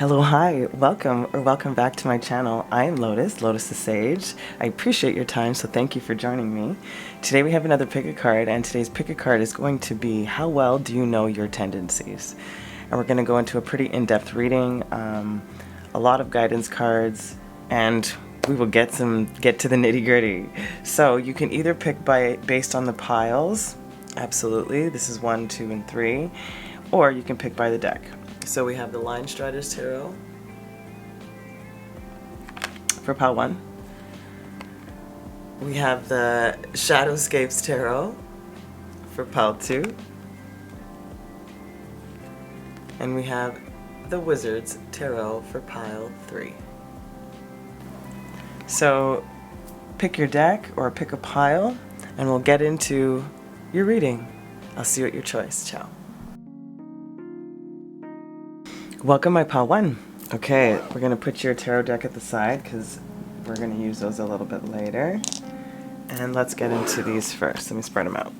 Hello, hi, welcome back to my channel. I am Lotus the Sage. I appreciate your time, so thank you for joining me. Today we have another pick a card, and today's pick a card is going to be how well do you know your tendencies? And we're going to go into a pretty in-depth reading, a lot of guidance cards, and we will get to the nitty-gritty. So you can either pick based on the piles, absolutely, this is 1, 2, and 3, or you can pick by the deck. So we have the Line Strider's Tarot for pile 1. We have the Shadowscapes Tarot for pile 2. And we have the Wizard's Tarot for pile 3. So pick your deck or pick a pile and we'll get into your reading. I'll see you at your choice. Ciao. Welcome, my pile 1. Okay, we're going to put your tarot deck at the side because we're going to use those a little bit later. And let's get into these first. Let me spread them out.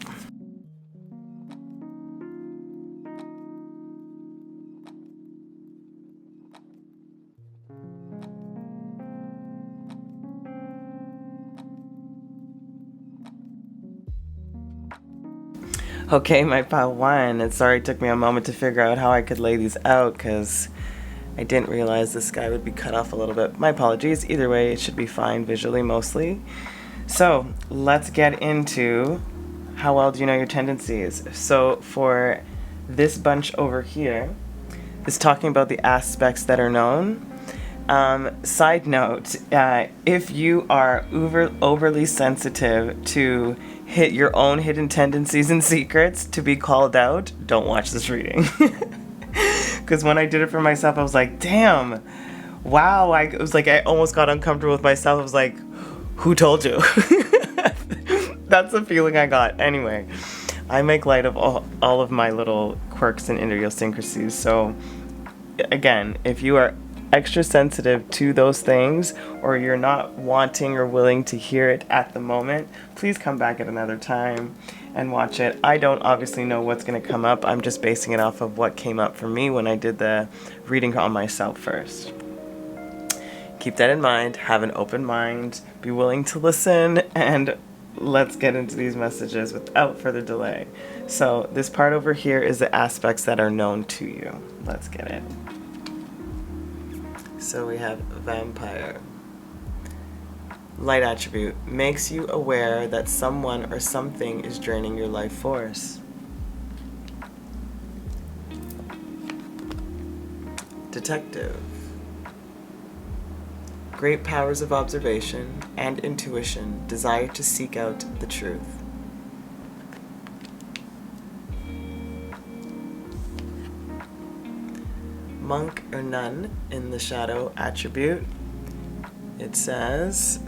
Okay, my pile 1, and sorry it took me a moment to figure out how I could lay these out because I didn't realize this guy would be cut off a little bit. My apologies. Either way, it should be fine visually mostly. So let's get into how well do you know your tendencies. So for this bunch over here, it's talking about the aspects that are known. Side note, if you are overly sensitive to hit your own hidden tendencies and secrets to be called out, don't watch this reading. Because when I did it for myself, I was like, damn, wow. It was like I almost got uncomfortable with myself. I was like, who told you? That's the feeling I got. Anyway, I make light of all of my little quirks and idiosyncrasies. So again, if you are extra sensitive to those things or you're not wanting or willing to hear it at the moment, please come back at another time and watch it. I don't obviously know what's going to come up. I'm just basing it off of what came up for me when I did the reading on myself first. Keep that in mind, have an open mind, be willing to listen, and let's get into these messages without further delay. So this part over here is the aspects that are known to you. Let's get it. So we have Vampire. Light attribute makes you aware that someone or something is draining your life force. Detective. Great powers of observation and intuition desire to seek out the truth. Monk or nun in the shadow attribute. It says,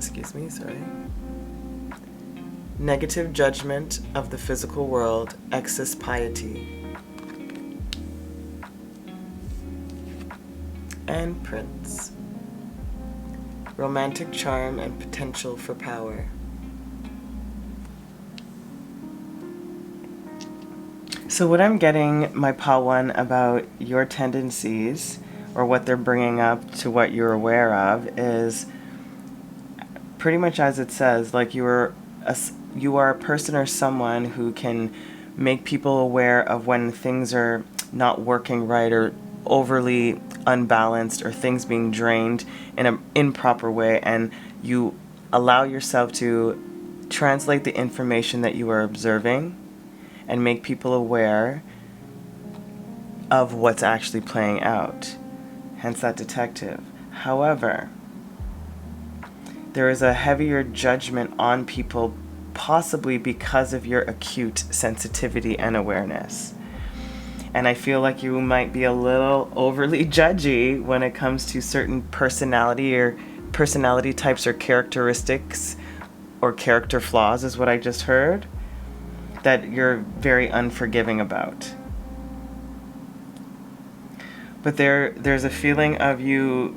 negative judgment of the physical world, excess piety. And Prince. Romantic charm and potential for power. So what I'm getting, my pile 1, about your tendencies, or what they're bringing up to what you're aware of, is pretty much as it says, like you are a person or someone who can make people aware of when things are not working right or overly unbalanced or things being drained in an improper way, and you allow yourself to translate the information that you are observing and make people aware of what's actually playing out. Hence that detective. However, there is a heavier judgment on people, possibly because of your acute sensitivity and awareness. And I feel like you might be a little overly judgy when it comes to certain personality types or characteristics or character flaws, is what I just heard, that you're very unforgiving about. But there's a feeling of you,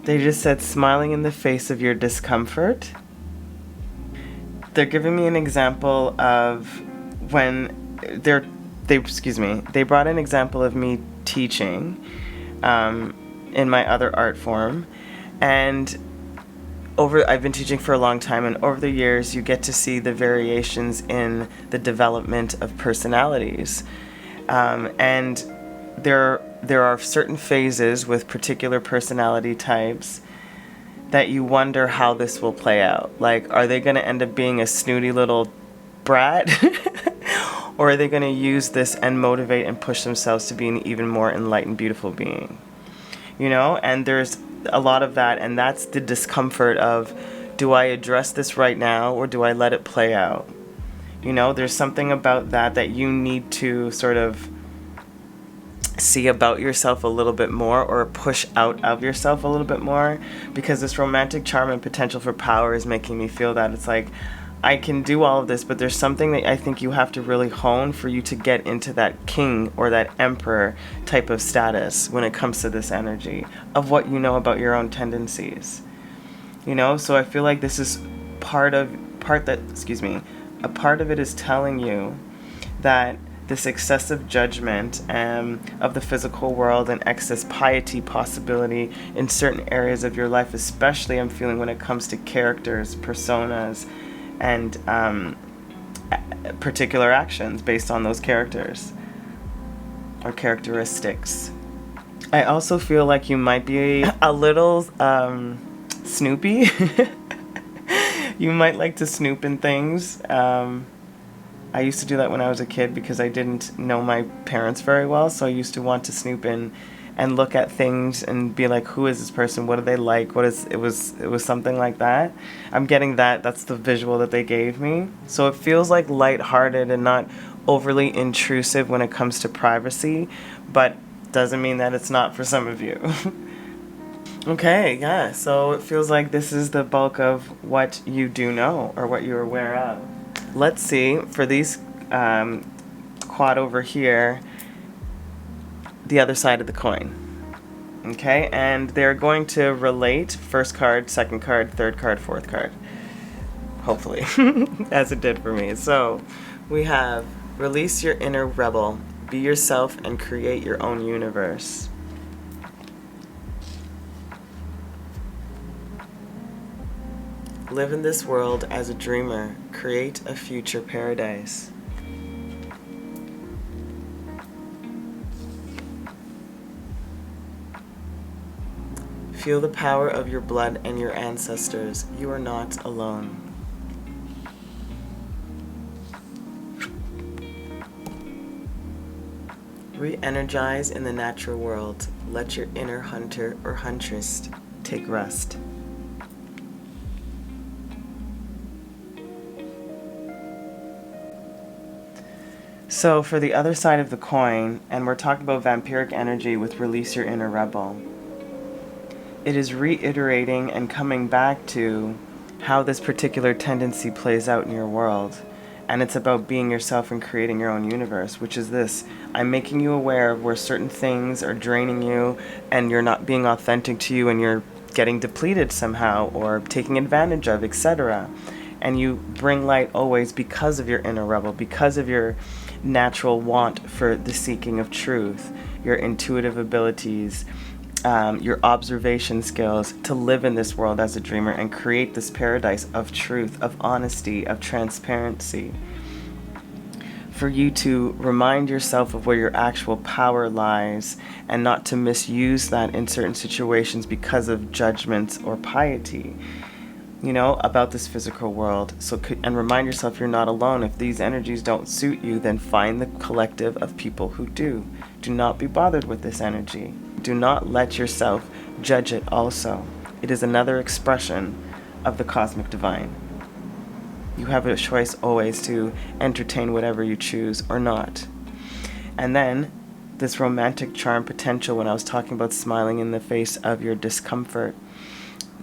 they just said smiling in the face of your discomfort. They're giving me an example of when they brought an example of me teaching in my other art form. And I've been teaching for a long time, and over the years you get to see the variations in the development of personalities. And there are certain phases with particular personality types that you wonder how this will play out. Like, are they going to end up being a snooty little brat? Or are they going to use this and motivate and push themselves to be an even more enlightened, beautiful being? You know, and there's a lot of that, and that's the discomfort of, do I address this right now or do I let it play out? You know, there's something about that you need to sort of see about yourself a little bit more, or push out of yourself a little bit more, because this romantic charm and potential for power is making me feel that it's like, I can do all of this, but there's something that I think you have to really hone for you to get into that king or that emperor type of status when it comes to this energy of what you know about your own tendencies. You know, so I feel like this is a part of it is telling you that this excessive judgment of the physical world and excess piety possibility in certain areas of your life, especially I'm feeling when it comes to characters, personas, and particular actions based on those characters or characteristics. I also feel like you might be a little snoopy. You might like to snoop in things. I used to do that when I was a kid because I didn't know my parents very well, so I used to want to snoop in and look at things and be like, who is this person? What do they like? It was something like that. I'm getting that. That's the visual that they gave me. So it feels like lighthearted and not overly intrusive when it comes to privacy, but doesn't mean that it's not for some of you. Okay, yeah, so it feels like this is the bulk of what you do know or what you're aware of. Let's see, for these quad over here, the other side of the coin. Okay, and they're going to relate first card, second card, third card, fourth card. Hopefully, as it did for me. So we have release your inner rebel, be yourself and create your own universe. Live in this world as a dreamer, create a future paradise. Feel the power of your blood and your ancestors. You are not alone. Re-energize in the natural world. Let your inner hunter or huntress take rest. So for the other side of the coin, and we're talking about vampiric energy with release your inner rebel, it is reiterating and coming back to how this particular tendency plays out in your world. And it's about being yourself and creating your own universe, which is this. I'm making you aware of where certain things are draining you and you're not being authentic to you and you're getting depleted somehow or taking advantage of, etc. And you bring light always because of your inner rebel, because of your natural want for the seeking of truth, your intuitive abilities, your observation skills to live in this world as a dreamer and create this paradise of truth, of honesty, of transparency. For you to remind yourself of where your actual power lies and not to misuse that in certain situations because of judgments or piety, you know, about this physical world. And remind yourself you're not alone. If these energies don't suit you, then find the collective of people who do. Do not be bothered with this energy. Do not let yourself judge it also. It is another expression of the cosmic divine. You have a choice always to entertain whatever you choose or not. And then this romantic charm potential, when I was talking about smiling in the face of your discomfort,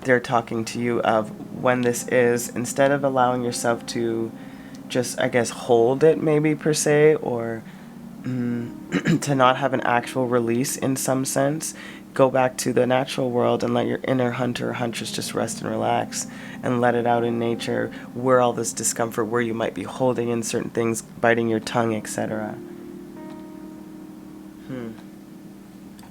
they're talking to you of when this is, instead of allowing yourself to just, I guess, hold it maybe per se, or to not have an actual release in some sense, go back to the natural world and let your inner hunter or huntress just rest and relax and let it out in nature, where all this discomfort, where you might be holding in certain things, biting your tongue, etc.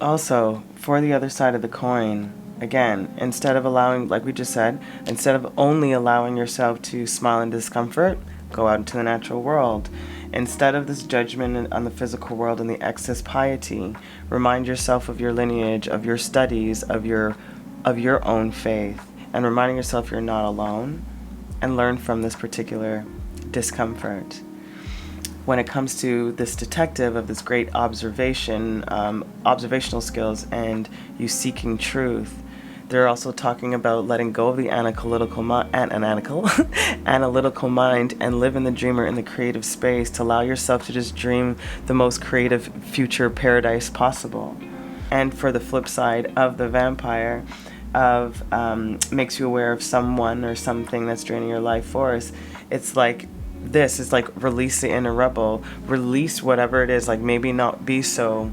Also, for the other side of the coin, again, instead of allowing, like we just said, instead of only allowing yourself to smile in discomfort, go out into the natural world. Instead of this judgment on the physical world and the excess piety, remind yourself of your lineage, of your studies, of your own faith, and reminding yourself you're not alone, and learn from this particular discomfort. When it comes to this detective of this great observational skills and you seeking truth, they're also talking about letting go of the analytical mind and live in the dreamer, in the creative space, to allow yourself to just dream the most creative future paradise possible. And for the flip side of the vampire, makes you aware of someone or something that's draining your life force, it's like this is like release the inner rebel, release whatever it is, like maybe not be so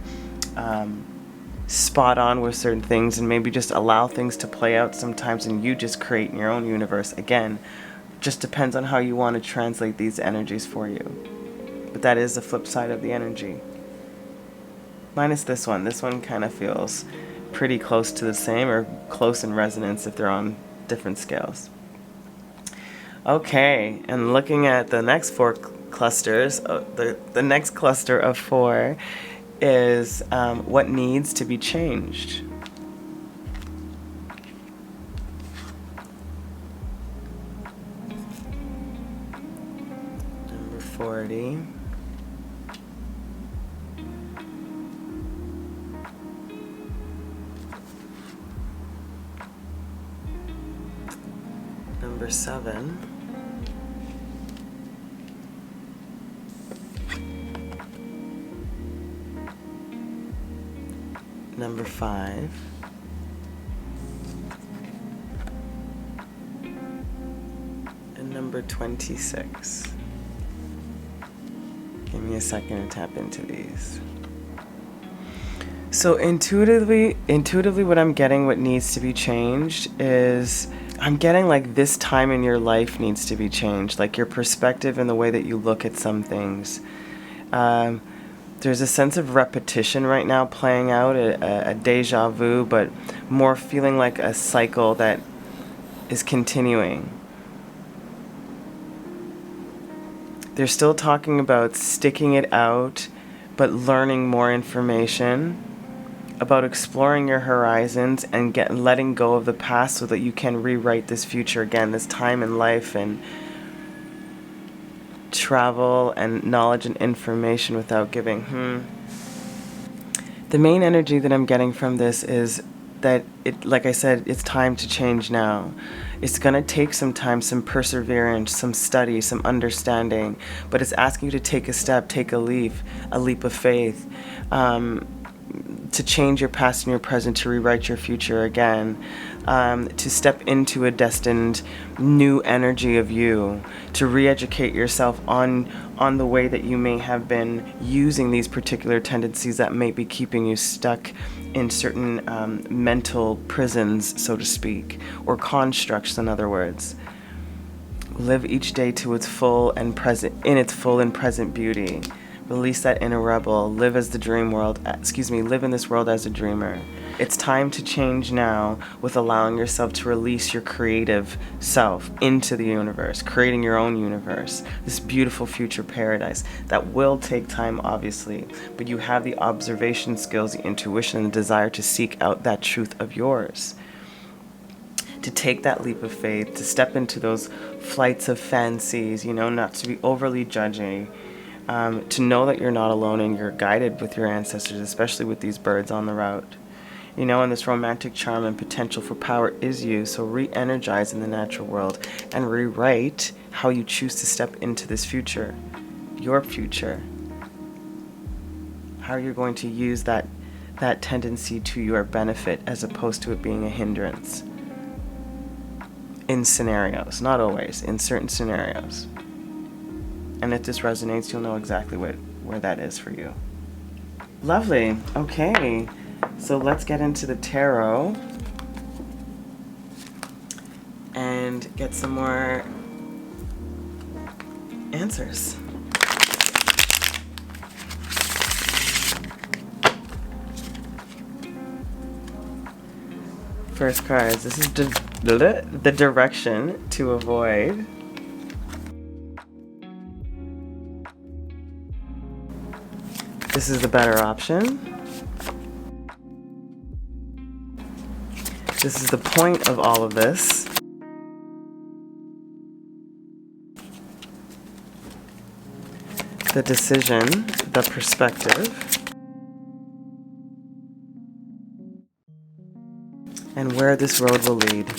spot on with certain things, and maybe just allow things to play out sometimes and you just create in your own universe. Again, just depends on how you want to translate these energies for you. But that is the flip side of the energy. Minus this one. This one kind of feels pretty close to the same, or close in resonance if they're on different scales. Okay, and looking at the next four clusters, the next cluster of four is what needs to be changed. Number 40. Number 7. Number 5. And number 26. Give me a second to tap into these. So intuitively what I'm getting, what needs to be changed is, I'm getting like this time in your life needs to be changed, like your perspective and the way that you look at some things. There's a sense of repetition right now playing out, a deja vu, but more feeling like a cycle that is continuing. They're still talking about sticking it out, but learning more information, about exploring your horizons and letting go of the past so that you can rewrite this future again, this time in life, and travel and knowledge and information without giving. The main energy that I'm getting from this is that, like I said, it's time to change now. It's going to take some time, some perseverance, some study, some understanding, but it's asking you to take a step, take a leap of faith, to change your past and your present, to rewrite your future again, to step into a destined new energy of you, to re-educate yourself on the way that you may have been using these particular tendencies that may be keeping you stuck in certain mental prisons, so to speak, or constructs, in other words. Live each day to its full and present beauty. Release that inner rebel. Live as the dream world. Live in this world as a dreamer. It's time to change now with allowing yourself to release your creative self into the universe, creating your own universe, this beautiful future paradise that will take time, obviously, but you have the observation skills, the intuition, and the desire to seek out that truth of yours. To take that leap of faith, to step into those flights of fancies, not to be overly judging, to know that you're not alone and you're guided with your ancestors, especially with these birds on the route. And this romantic charm and potential for power is you, so re-energize in the natural world and rewrite how you choose to step into this future, your future. How you're going to use that tendency to your benefit as opposed to it being a hindrance. In scenarios, not always, in certain scenarios. And if this resonates, you'll know exactly where that is for you. Lovely. Okay, so let's get into the tarot and get some more answers. first cards. This is the direction to avoid. This is the better option. This is the point of all of this. The decision, the perspective, and where this road will lead.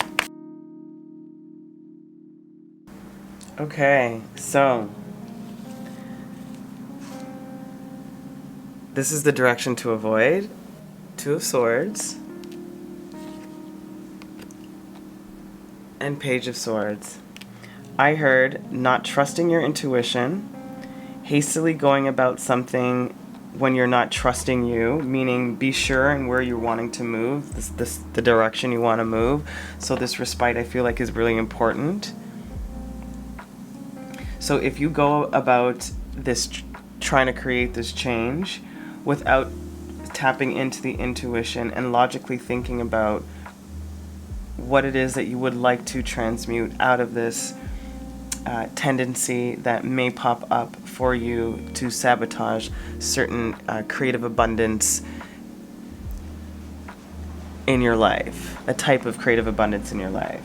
Okay, so this is the direction to avoid. Two of Swords and Page of Swords. I heard not trusting your intuition, hastily going about something when you're not trusting you, meaning be sure in where you're wanting to move, the direction you want to move. So this respite, I feel like, is really important. So if you go about this trying to create this change without tapping into the intuition and logically thinking about what it is that you would like to transmute out of this tendency that may pop up for you to sabotage certain creative abundance in your life, a type of creative abundance in your life.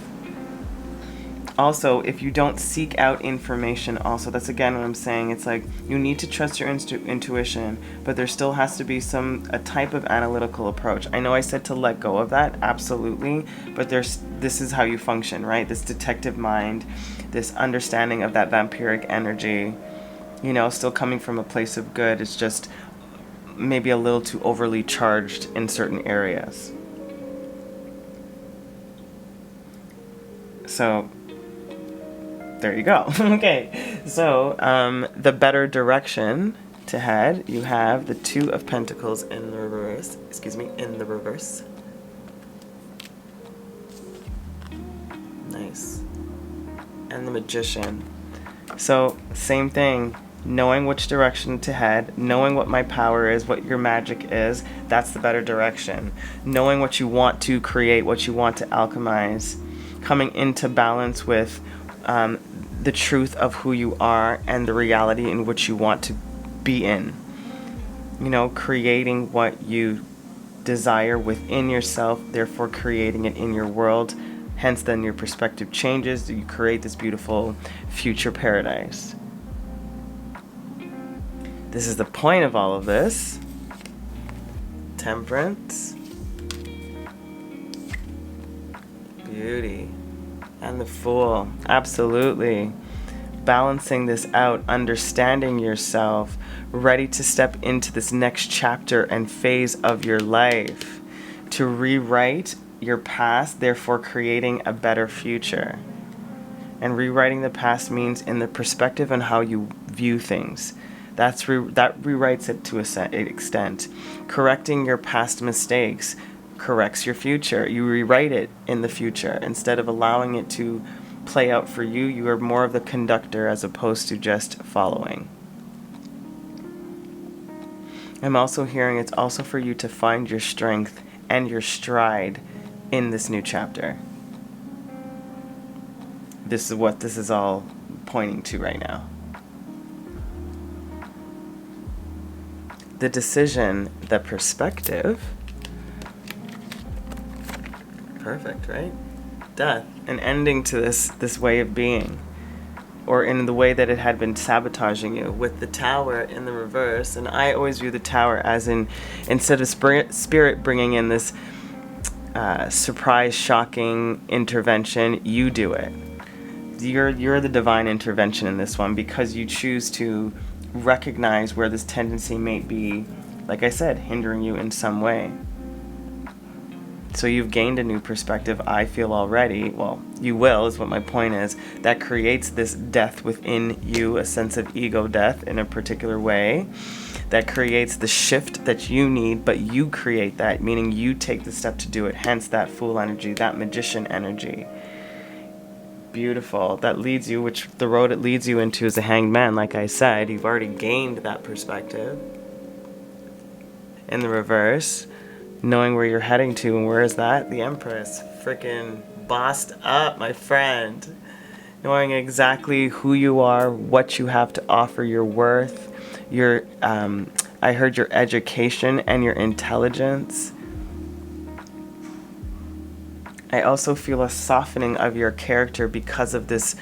Also, if you don't seek out information, also, that's again what I'm saying, it's like you need to trust your intuition, but there still has to be a type of analytical approach. I know I said to let go of that, absolutely, but this is how you function, right? This detective mind, this understanding of that vampiric energy, you know, still coming from a place of good. It's just maybe a little too overly charged in certain areas. So there you go. Okay, so the better direction to head, you have the Two of Pentacles in the reverse. In the reverse. Nice. And the Magician. So same thing, knowing which direction to head, knowing what my power is, what your magic is, that's the better direction. Knowing what you want to create, what you want to alchemize, coming into balance with the truth of who you are and the reality in which you want to be in. You know, creating what you desire within yourself, therefore creating it in your world. Hence, then your perspective changes. You create this beautiful future paradise. This is the point of all of this. Temperance. Beauty. And the Fool. Absolutely. Balancing this out, understanding yourself, ready to step into this next chapter and phase of your life, to rewrite your past, therefore creating a better future. And rewriting the past means in the perspective on how you view things. That rewrites it to an extent. Correcting your past mistakes corrects your future. You rewrite it in the future. Instead of allowing it to play out for you, you are more of the conductor as opposed to just following. I'm also hearing it's also for you to find your strength and your stride in this new chapter. This is what this is all pointing to right now. The decision, the perspective. Perfect, right? Death, an ending to this way of being, or in the way that it had been sabotaging you, with the Tower in the reverse. And I always view the Tower as instead of spirit bringing in this surprise, shocking intervention, you do it. You're the divine intervention in this one, because you choose to recognize where this tendency may be, like I said, hindering you in some way. So you've gained a new perspective, I feel already. Well, you will, is what my point is. That creates this death within you, a sense of ego death in a particular way. That creates the shift that you need, but you create that, meaning you take the step to do it. Hence that Fool energy, that Magician energy. Beautiful. That leads you, which the road it leads you into is a Hanged Man, like I said. You've already gained that perspective. In the reverse, knowing where you're heading to, and where is that? The Empress. freaking bossed up, my friend. Knowing exactly who you are, what you have to offer, your worth, your, I heard your education and your intelligence. I also feel a softening of your character because of this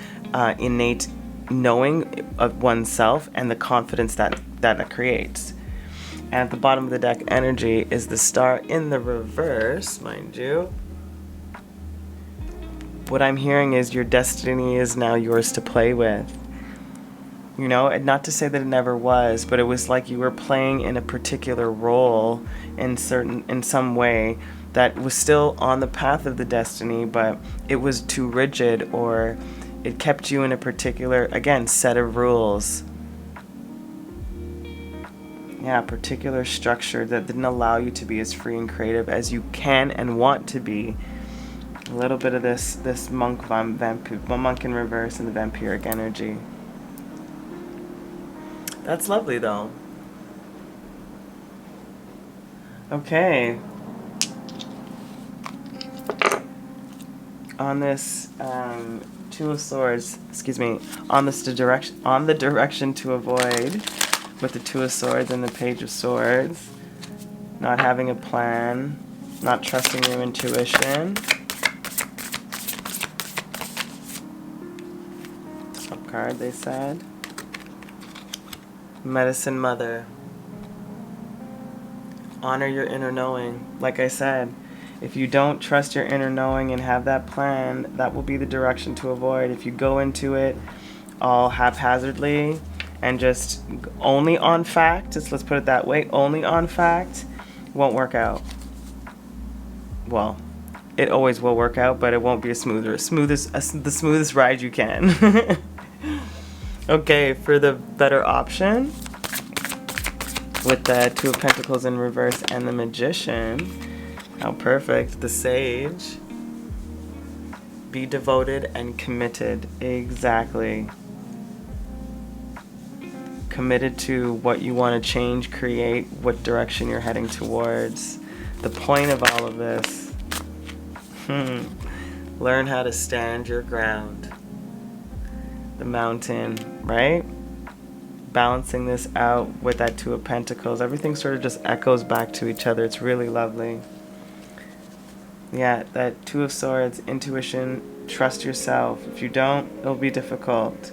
innate knowing of oneself and the confidence that it creates. And at the bottom of the deck energy is the star in the reverse, mind you. What I'm hearing is your destiny is now yours to play with. You know, and not to say that it never was, but it was like you were playing in a particular role in some way that was still on the path of the destiny, but it was too rigid, or it kept you in a particular, again, set of rules. Yeah, particular structure that didn't allow you to be as free and creative as you can and want to be. A little bit of this monk in reverse and the vampiric energy. That's lovely, though. Okay. On this Two of Swords, excuse me, on the direction to avoid, with the Two of Swords and the Page of Swords, not having a plan, not trusting your intuition. Top card, they said. Medicine Mother. Honor your inner knowing. Like I said, if you don't trust your inner knowing and have that plan, that will be the direction to avoid. If you go into it all haphazardly and just only on fact, let's put it that way, only on fact, won't work out. Well, it always will work out, but it won't be the smoothest ride you can. Okay, for the better option, with the Two of Pentacles in reverse and the Magician, how perfect, the Sage. Be devoted and committed, exactly. Committed to what you want to change, create, what direction you're heading towards. The point of all of this, learn how to stand your ground. The Mountain, right? Balancing this out with that Two of Pentacles. Everything sort of just echoes back to each other. It's really lovely. Yeah, that Two of Swords, intuition, trust yourself. If you don't, it'll be difficult.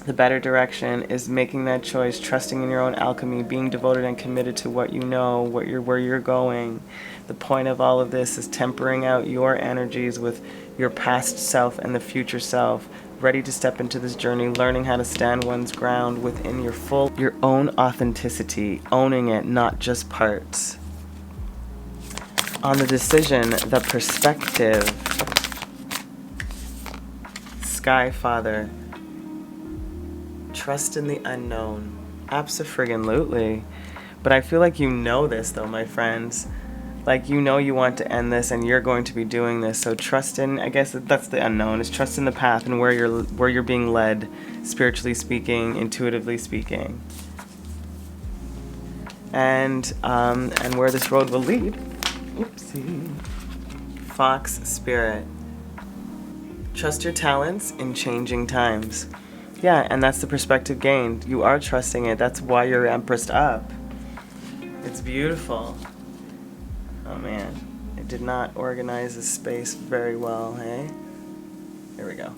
The better direction is making that choice, trusting in your own alchemy, being devoted and committed to what you know, where you're going. The point of all of this is tempering out your energies with your past self and the future self, ready to step into this journey, learning how to stand one's ground within your own authenticity, owning it, not just parts. On the decision, the perspective, Sky Father, trust in the unknown. Abso-friggin-lutely. But I feel like you know this, though, my friends. Like, you know you want to end this and you're going to be doing this. So trust in, I guess that's the unknown, is trust in the path and where you're being led, spiritually speaking, intuitively speaking. And where this road will lead. Oopsie. Fox Spirit. Trust your talents in changing times. Yeah, and that's the perspective gained. You are trusting it. That's why you're empressed up. It's beautiful. Oh man, it did not organize the space very well, hey? Here we go.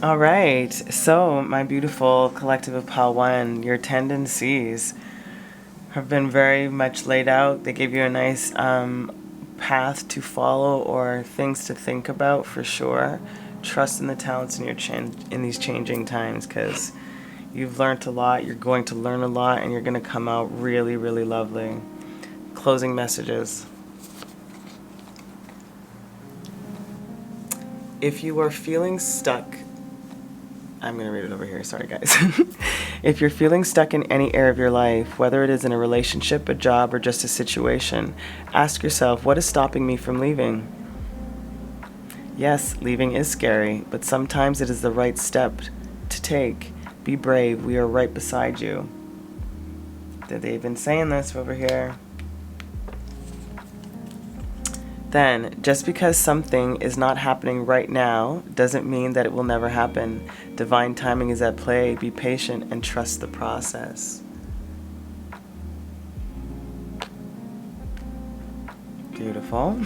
All right, so my beautiful collective of _1, your tendencies have been very much laid out. They gave you a nice path to follow or things to think about for sure. Trust in the talents in these changing times, because you've learned a lot, you're going to learn a lot, and you're going to come out really, really lovely. Closing messages. If you are feeling stuck, I'm going to read it over here, sorry guys. If you're feeling stuck in any area of your life, whether it is in a relationship, a job, or just a situation, ask yourself, what is stopping me from leaving? Yes, leaving is scary, but sometimes it is the right step to take. Be brave, we are right beside you. They've been saying this over here. Then, just because something is not happening right now doesn't mean that it will never happen. Divine timing is at play. Be patient and trust the process. Beautiful.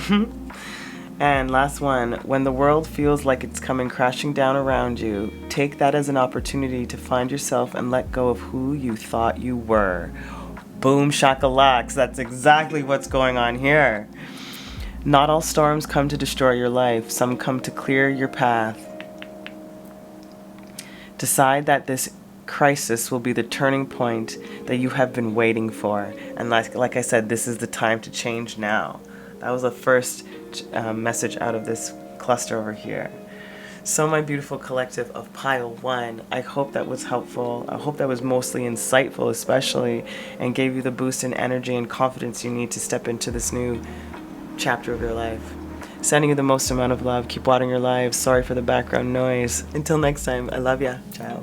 And last one, when the world feels like it's coming crashing down around you, take that as an opportunity to find yourself and let go of who you thought you were. Boom shakalaks, that's exactly what's going on here. Not all storms come to destroy your life. Some come to clear your path. Decide that this crisis will be the turning point that you have been waiting for. And like I said, this is the time to change now. That was the first message out of this cluster over here. So my beautiful collective of pile 1, I hope that was helpful. I hope that was mostly insightful especially, and gave you the boost in energy and confidence you need to step into this new chapter of your life. Sending you the most amount of love. Keep watering your lives. Sorry for the background noise. Until next time, I love ya. Ciao.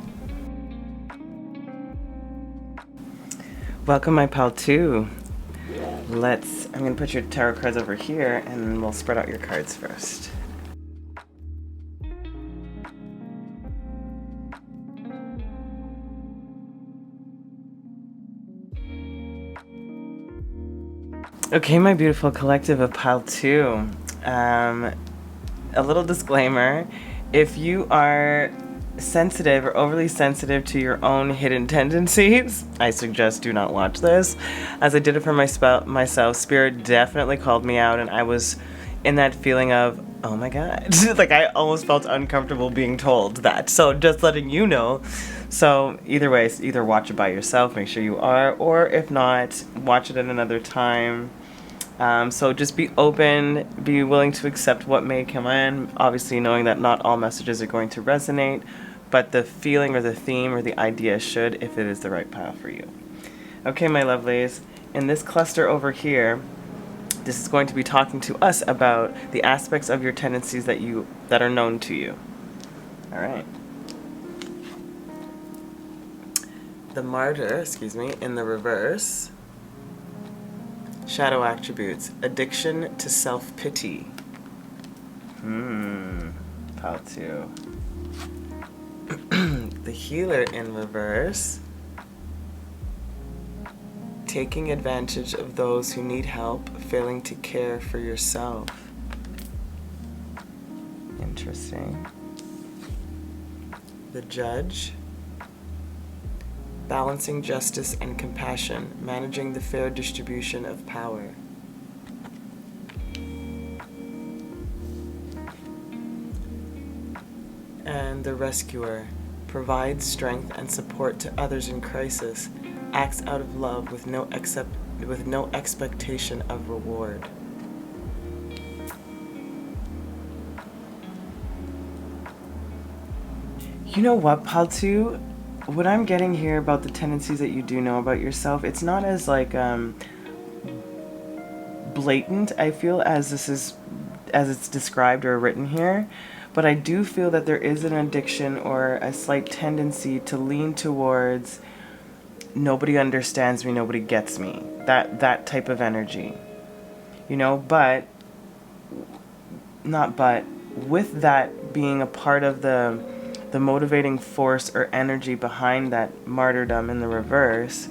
Welcome my pal 2. I'm going to put your tarot cards over here and we'll spread out your cards first. Okay, my beautiful collective of pile 2. A little disclaimer. If you are sensitive or overly sensitive to your own hidden tendencies, I suggest do not watch this. As I did it for myself, Spirit definitely called me out and I was in that feeling of, oh my god. Like I almost felt uncomfortable being told that. So just letting you know. So either way, either watch it by yourself, make sure you are, or if not, watch it at another time. So just be open, be willing to accept what may come in, obviously knowing that not all messages are going to resonate, but the feeling or the theme or the idea should if it is the right path for you. Okay, my lovelies, in this cluster over here, this is going to be talking to us about the aspects of your tendencies that are known to you. All right. The Martyr, in the reverse. Shadow attributes. Addiction to self-pity. Pile 2. The Healer in reverse. Taking advantage of those who need help, failing to care for yourself. Interesting. The Judge. Balancing justice and compassion, managing the fair distribution of power. And the Rescuer, provides strength and support to others in crisis, acts out of love with no expectation of reward. You know what, pile 2? What I'm getting here about the tendencies that you do know about yourself, it's not as like blatant, I feel, as it's described or written here, but I do feel that there is an addiction or a slight tendency to lean towards nobody understands me, nobody gets me, that type of energy, you know. But with that being a part of the motivating force or energy behind that martyrdom in the reverse,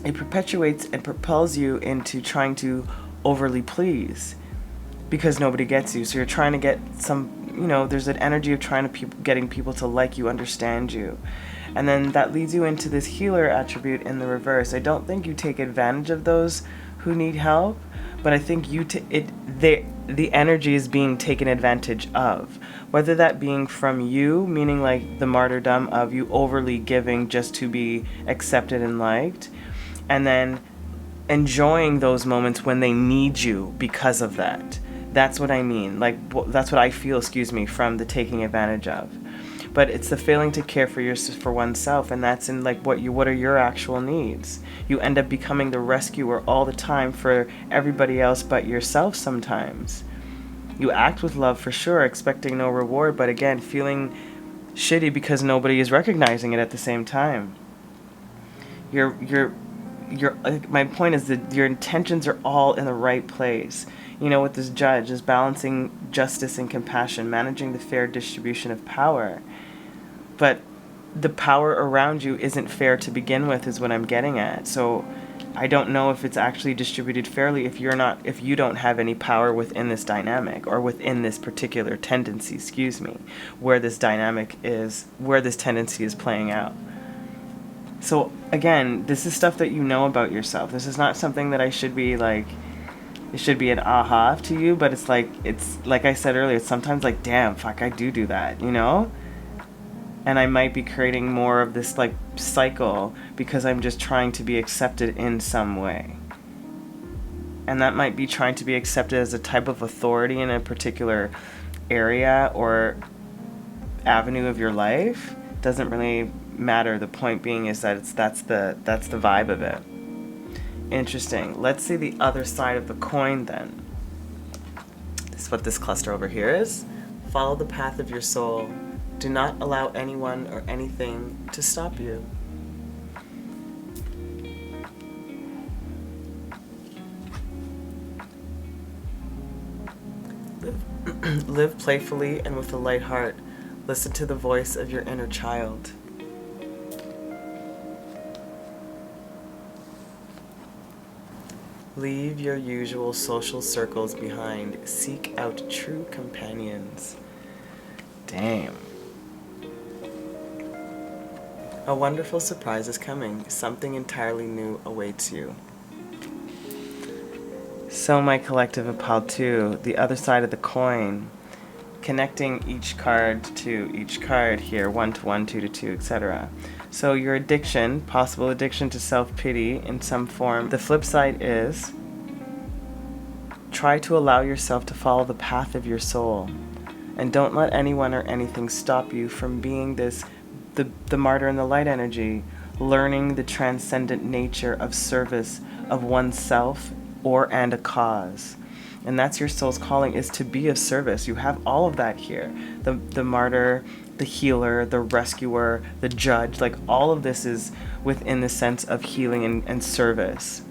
it perpetuates and propels you into trying to overly please because nobody gets you. So you're trying to get there's an energy of trying to getting people to like you, understand you. And then that leads you into this Healer attribute in the reverse. I don't think you take advantage of those who need help, but I think the energy is being taken advantage of. Whether that being from you, meaning like the martyrdom of you overly giving just to be accepted and liked, and then enjoying those moments when they need you because of that. That's what I mean. That's what I feel, from the taking advantage of. But it's the failing to care for oneself, and that's in what are your actual needs. You end up becoming the rescuer all the time for everybody else but yourself sometimes. You act with love for sure, expecting no reward, but again, feeling shitty because nobody is recognizing it at the same time. My point is that your intentions are all in the right place. You know, with this judge is balancing justice and compassion, managing the fair distribution of power. But the power around you isn't fair to begin with, is what I'm getting at. So I don't know if it's actually distributed fairly if you don't have any power within this dynamic, or within this particular tendency, where this dynamic is, where this tendency is playing out. So again, this is stuff that you know about yourself. This is not something that I should be like, it should be an aha to you, but it's like I said earlier, it's sometimes like, damn, fuck, I do that, you know? And I might be creating more of this like cycle because I'm just trying to be accepted in some way. And that might be trying to be accepted as a type of authority in a particular area or avenue of your life. Doesn't really matter. The point being is that that's the vibe of it. Interesting. Let's see the other side of the coin then. This is what this cluster over here is. Follow the path of your soul. Do not allow anyone or anything to stop you. Live playfully and with a light heart. Listen to the voice of your inner child. Leave your usual social circles behind. Seek out true companions. Damn. A wonderful surprise is coming. Something entirely new awaits you. So my collective apal too, the other side of the coin, connecting each card to each card here, 1 to 1, 2 to 2, etc. So your addiction, possible addiction to self-pity in some form. The flip side is, try to allow yourself to follow the path of your soul. And don't let anyone or anything stop you from being this, the martyr in the light energy, learning the transcendent nature of service of oneself and a cause. And that's your soul's calling, is to be of service. You have all of that here. The martyr, the healer, the rescuer, the judge, like all of this is within the sense of healing and service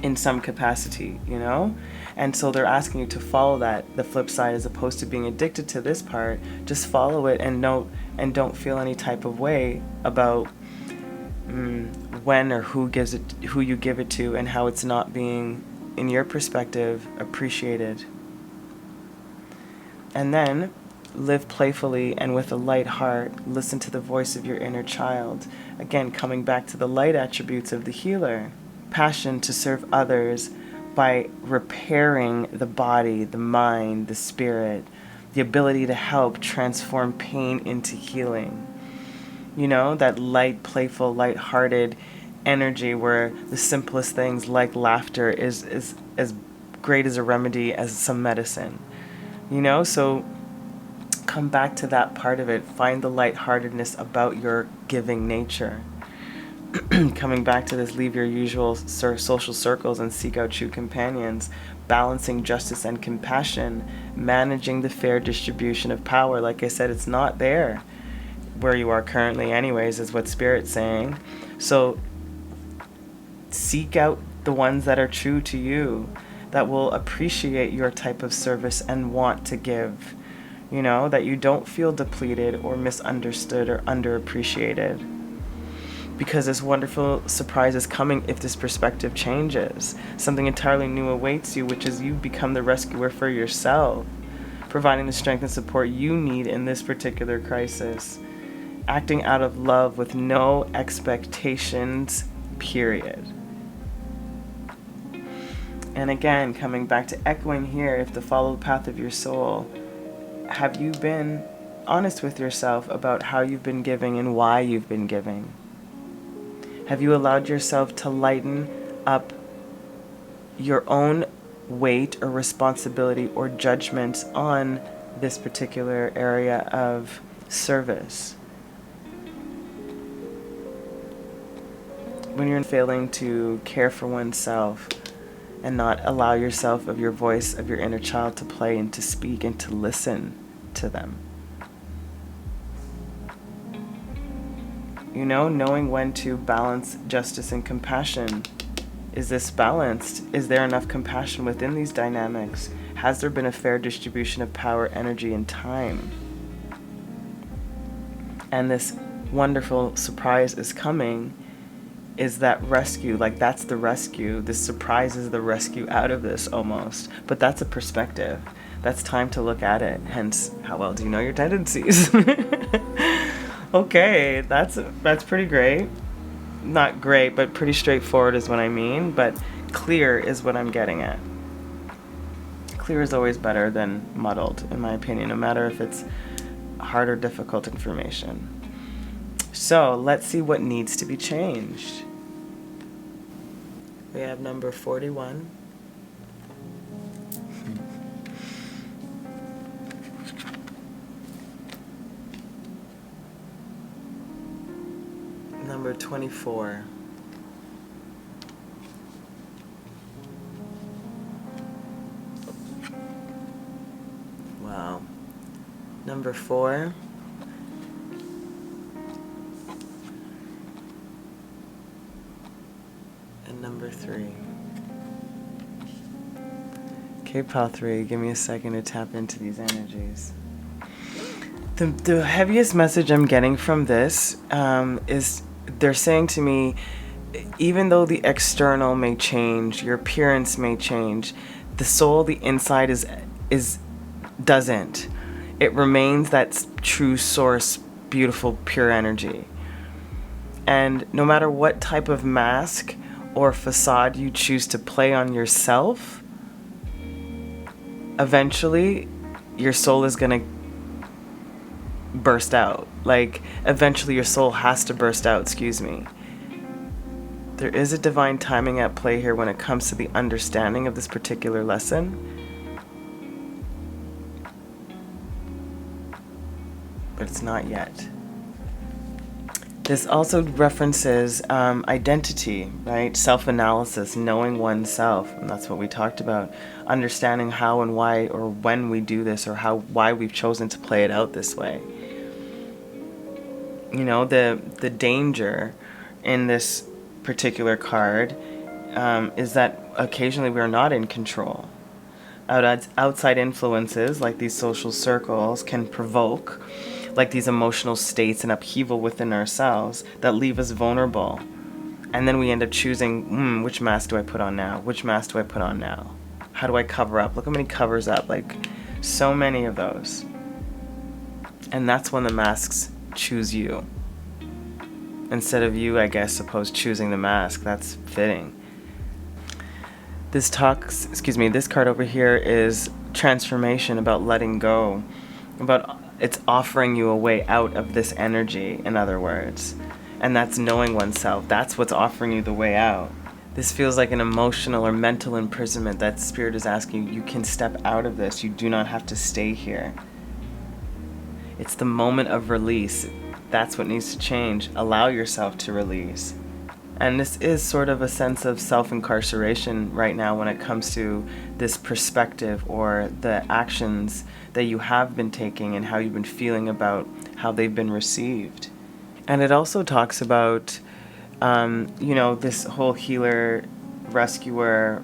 in some capacity, you know? And so they're asking you to follow that, the flip side, as opposed to being addicted to this part. Just follow it and don't feel any type of way about when or who you give it to, and how it's not being, in your perspective, appreciated. And then live playfully and with a light heart. Listen to the voice of your inner child. Again, coming back to the light attributes of the healer. Passion to serve others by repairing the body, the mind, the spirit, the ability to help transform pain into healing. You know, that light, playful, light-hearted energy where the simplest things like laughter is as great as a remedy as some medicine. You know, so come back to that part of it. Find the lightheartedness about your giving nature. Coming back to this, leave your usual social circles and seek out true companions. Balancing justice and compassion. Managing the fair distribution of power. Like I said, it's not there where you are currently anyways, is what Spirit's saying. So seek out the ones that are true to you, that will appreciate your type of service and want to give. You know, that you don't feel depleted or misunderstood or underappreciated. Because this wonderful surprise is coming if this perspective changes. Something entirely new awaits you, which is you become the rescuer for yourself, providing the strength and support you need in this particular crisis. Acting out of love with no expectations, period. And again, coming back to echoing here, if to follow the path of your soul, have you been honest with yourself about how you've been giving and why you've been giving? Have you allowed yourself to lighten up your own weight or responsibility or judgment on this particular area of service? When you're failing to care for oneself and not allow yourself of your voice of your inner child to play and to speak and to listen to them. You know, knowing when to balance justice and compassion Is this balanced? Is there enough compassion within these dynamics? Has there been a fair distribution of power, energy, and time? And this wonderful surprise is coming, is that rescue. Like, that's the rescue. This surprise is the rescue out of this, almost. But that's a perspective. That's time to look at it. Hence, how well do you know your tendencies? Okay, that's pretty great. Not great, but pretty straightforward is what I mean. But clear is what I'm getting at. Clear is always better than muddled, in my opinion, no matter if it's hard or difficult information. So let's see what needs to be changed. We have number 41. Number 24. Wow. Number 4. And number 3. Okay, pal 3, give me a second to tap into these energies. The heaviest message I'm getting from this is they're saying to me, even though the external may change, your appearance may change, the soul, the inside doesn't. It remains that true source, beautiful, pure energy. And no matter what type of mask or facade you choose to play on yourself, eventually your soul is going to burst out. Like, eventually your soul has to burst out, There is a divine timing at play here when it comes to the understanding of this particular lesson. But it's not yet. This also references identity, right? Self-analysis, knowing oneself, and that's what we talked about. Understanding how and why or when we do this, or why we've chosen to play it out this way. You know, the danger in this particular card is that occasionally we are not in control. Outside influences, like these social circles, can provoke like these emotional states and upheaval within ourselves that leave us vulnerable. And then we end up choosing, which mask do I put on now? Which mask do I put on now? How do I cover up? Look how many covers up, like so many of those. And that's when the masks choose you. Instead of you, I guess, suppose choosing the mask. That's fitting. This card over here is transformation, about letting go, about it's offering you a way out of this energy, in other words. And that's knowing oneself. That's what's offering you the way out. This feels like an emotional or mental imprisonment that Spirit is asking you can step out of this. You do not have to stay here. It's the moment of release. That's what needs to change. Allow yourself to release. And this is sort of a sense of self-incarceration right now when it comes to this perspective or the actions that you have been taking and how you've been feeling about how they've been received. And it also talks about, this whole healer, rescuer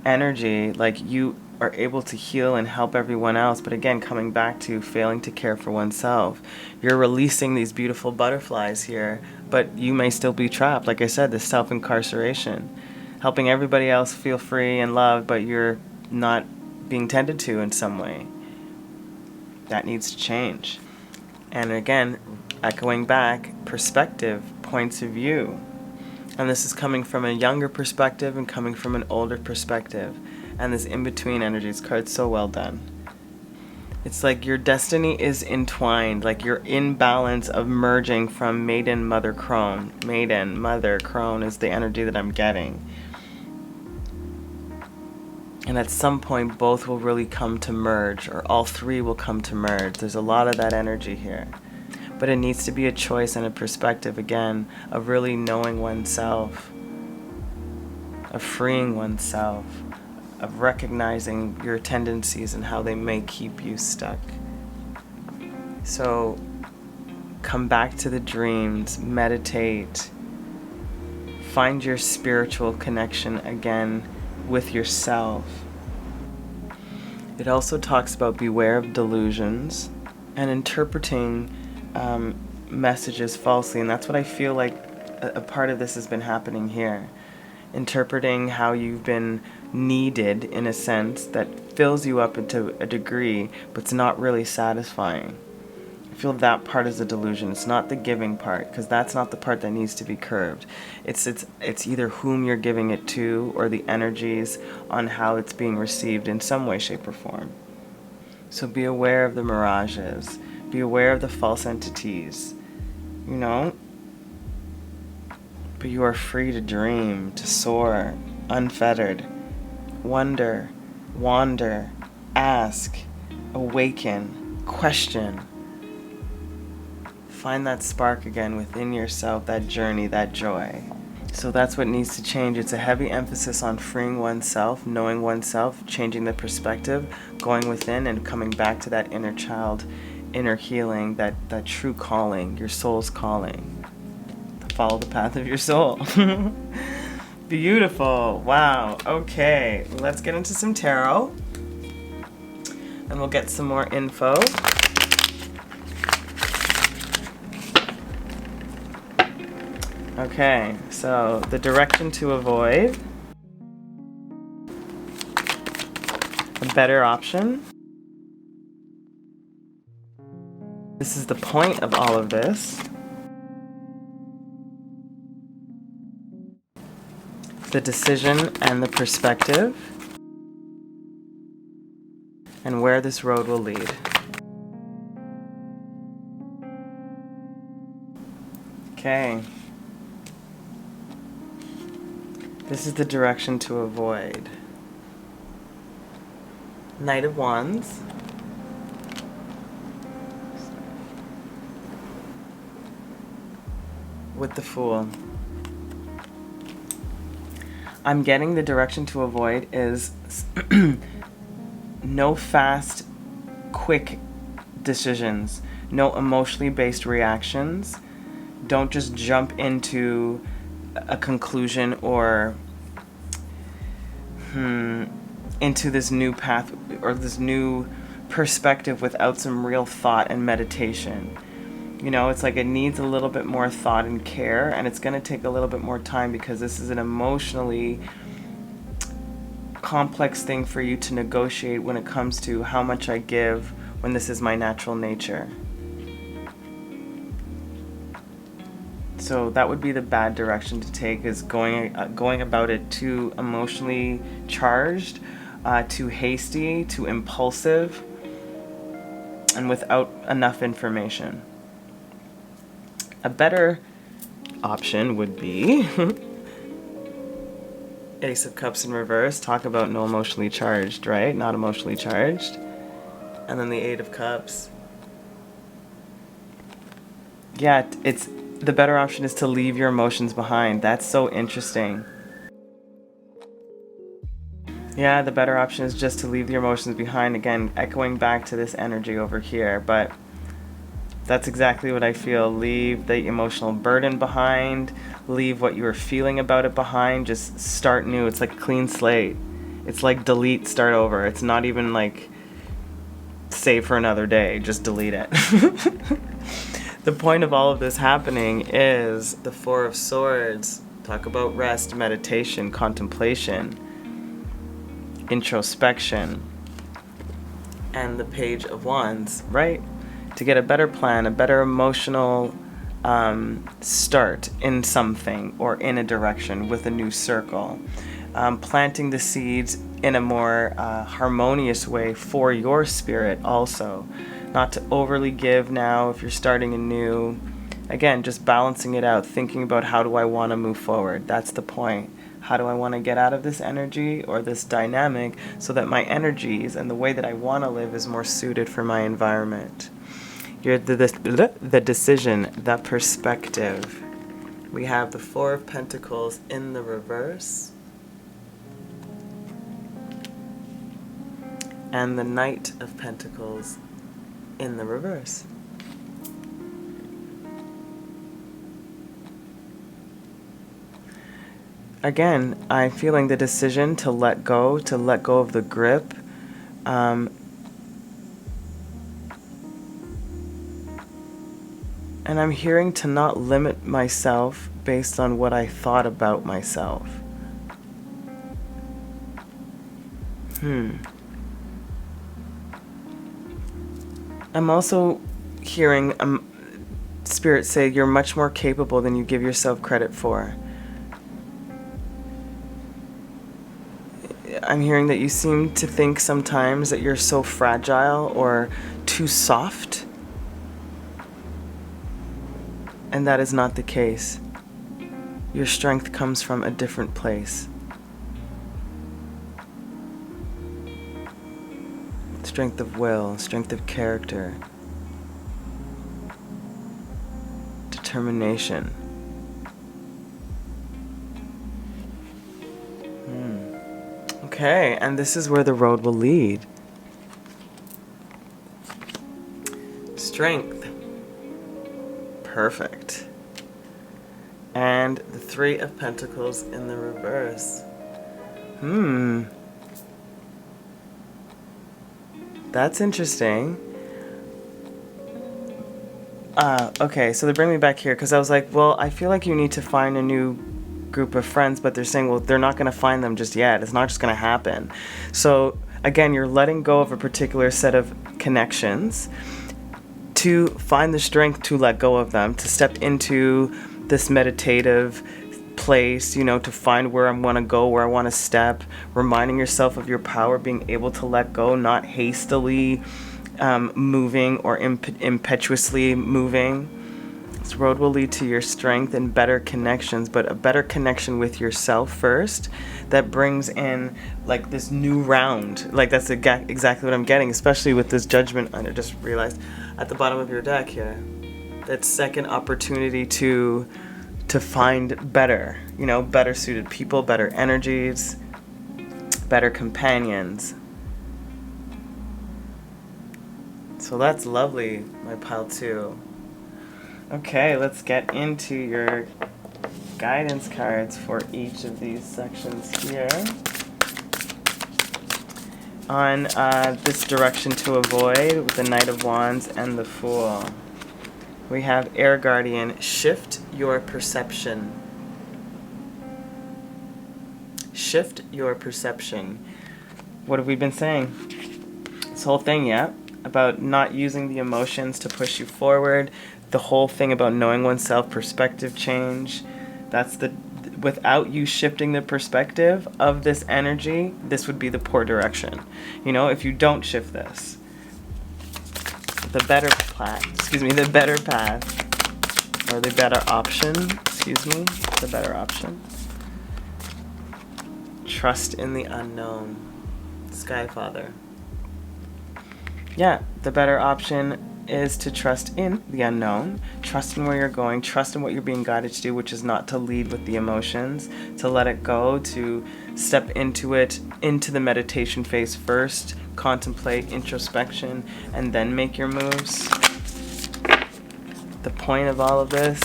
energy, like you are able to heal and help everyone else, but again, coming back to failing to care for oneself. You're releasing these beautiful butterflies here, but you may still be trapped. Like I said, this self-incarceration, helping everybody else feel free and loved, but you're not being tended to in some way. That needs to change. And again, echoing back, perspective, points of view. And this is coming from a younger perspective and coming from an older perspective. And this in-between energy, this card's so well done. It's like your destiny is entwined, like you're in balance of merging from maiden, mother, crone. Maiden, mother, crone is the energy that I'm getting. And at some point, both will really come to merge, or all three will come to merge. There's a lot of that energy here. But it needs to be a choice and a perspective, again, of really knowing oneself, of freeing oneself, of recognizing your tendencies and how they may keep you stuck. So come back to the dreams, meditate, find your spiritual connection again with yourself. It also talks about beware of delusions and interpreting messages falsely, and that's what I feel like a part of this has been happening here. Interpreting how you've been needed in a sense that fills you up into a degree, but it's not really satisfying. I feel that part is a delusion. It's not the giving part, because that's not the part that needs to be curved. It's either whom you're giving it to or the energies on how it's being received in some way, shape, or form. So be aware of the mirages. Be aware of the false entities. You know? But you are free to dream, to soar, unfettered. Wonder, wander, ask, awaken, question. Find that spark again within yourself, that journey, that joy. So that's what needs to change. It's a heavy emphasis on freeing oneself, knowing oneself, changing the perspective, going within and coming back to that inner child, inner healing, that true calling, your soul's calling. Follow the path of your soul. Beautiful. Wow. Okay, let's get into some tarot and we'll get some more info. Okay, so the direction to avoid. A better option. This is the point of all of this. The decision and the perspective, and where this road will lead. Okay. This is the direction to avoid. Knight of Wands. With the Fool. I'm getting the direction to avoid is no fast, quick decisions, no emotionally based reactions. Don't just jump into a conclusion or into this new path or this new perspective without some real thought and meditation. You know, it's like it needs a little bit more thought and care, and it's going to take a little bit more time because this is an emotionally complex thing for you to negotiate when it comes to how much I give when this is my natural nature. So that would be the bad direction to take, is going about it too emotionally charged, too hasty, too impulsive, and without enough information. A better option would be Ace of Cups in reverse. Talk about no emotionally charged, right? Not emotionally charged. And then the Eight of Cups. Yeah, it's the better option is to leave your emotions behind. That's so interesting. Yeah, the better option is just to leave your emotions behind. Again, echoing back to this energy over here, but that's exactly what I feel. Leave the emotional burden behind. Leave what you were feeling about it behind. Just start new. It's like a clean slate. It's like delete, start over. It's not even like save for another day. Just delete it. The point of all of this happening is the Four of Swords. Talk about rest, meditation, contemplation, introspection, and the Page of Wands, right? To get a better plan, a better emotional start in something or in a direction with a new circle. Planting the seeds in a more harmonious way for your spirit also. Not to overly give now if you're starting anew. Again, just balancing it out, thinking about how do I want to move forward. That's the point. How do I want to get out of this energy or this dynamic so that my energies and the way that I want to live is more suited for my environment. You're the decision, the perspective. We have the Four of Pentacles in the reverse. And the Knight of Pentacles in the reverse. again, I'm feeling the decision to let go of the grip. And I'm hearing to not limit myself based on what I thought about myself. I'm also hearing Spirit say you're much more capable than you give yourself credit for. I'm hearing that you seem to think sometimes that you're so fragile or too soft. And that is not the case. Your strength comes from a different place. Strength of will, strength of character, determination. Okay, and this is where the road will lead. Strength. Perfect. And the Three of Pentacles in the reverse. That's interesting. Okay, so they bring me back here because I was like, well, I feel like you need to find a new group of friends, but they're saying, well, they're not going to find them just yet. It's not just going to happen. So again, you're letting go of a particular set of connections to find the strength to let go of them, to step into this meditative place, to find where I want to go, where I want to step, reminding yourself of your power, being able to let go, not hastily moving or impetuously moving. This road will lead to your strength and better connections, but a better connection with yourself first that brings in like this new round. Like that's exactly what I'm getting, especially with this Judgment. I just realized at the bottom of your deck here, that second opportunity to find better, better suited people, better energies, better companions. So that's lovely, my pile 2. Okay, let's get into your guidance cards for each of these sections here. On this direction to avoid with the Knight of Wands and the Fool. We have Air Guardian, shift your perception. Shift your perception. What have we been saying? This whole thing, yeah, about not using the emotions to push you forward. The whole thing about knowing oneself, perspective change. That's without you shifting the perspective of this energy, this would be the poor direction. If you don't shift this. The better path, the better path, or the better option, the better option. Trust in the unknown, Sky Father. Yeah, the better option is to trust in the unknown, trust in where you're going, trust in what you're being guided to do, which is not to lead with the emotions, to let it go, to step into it, into the meditation phase first, contemplate, introspection, and then make your moves. The point of all of this,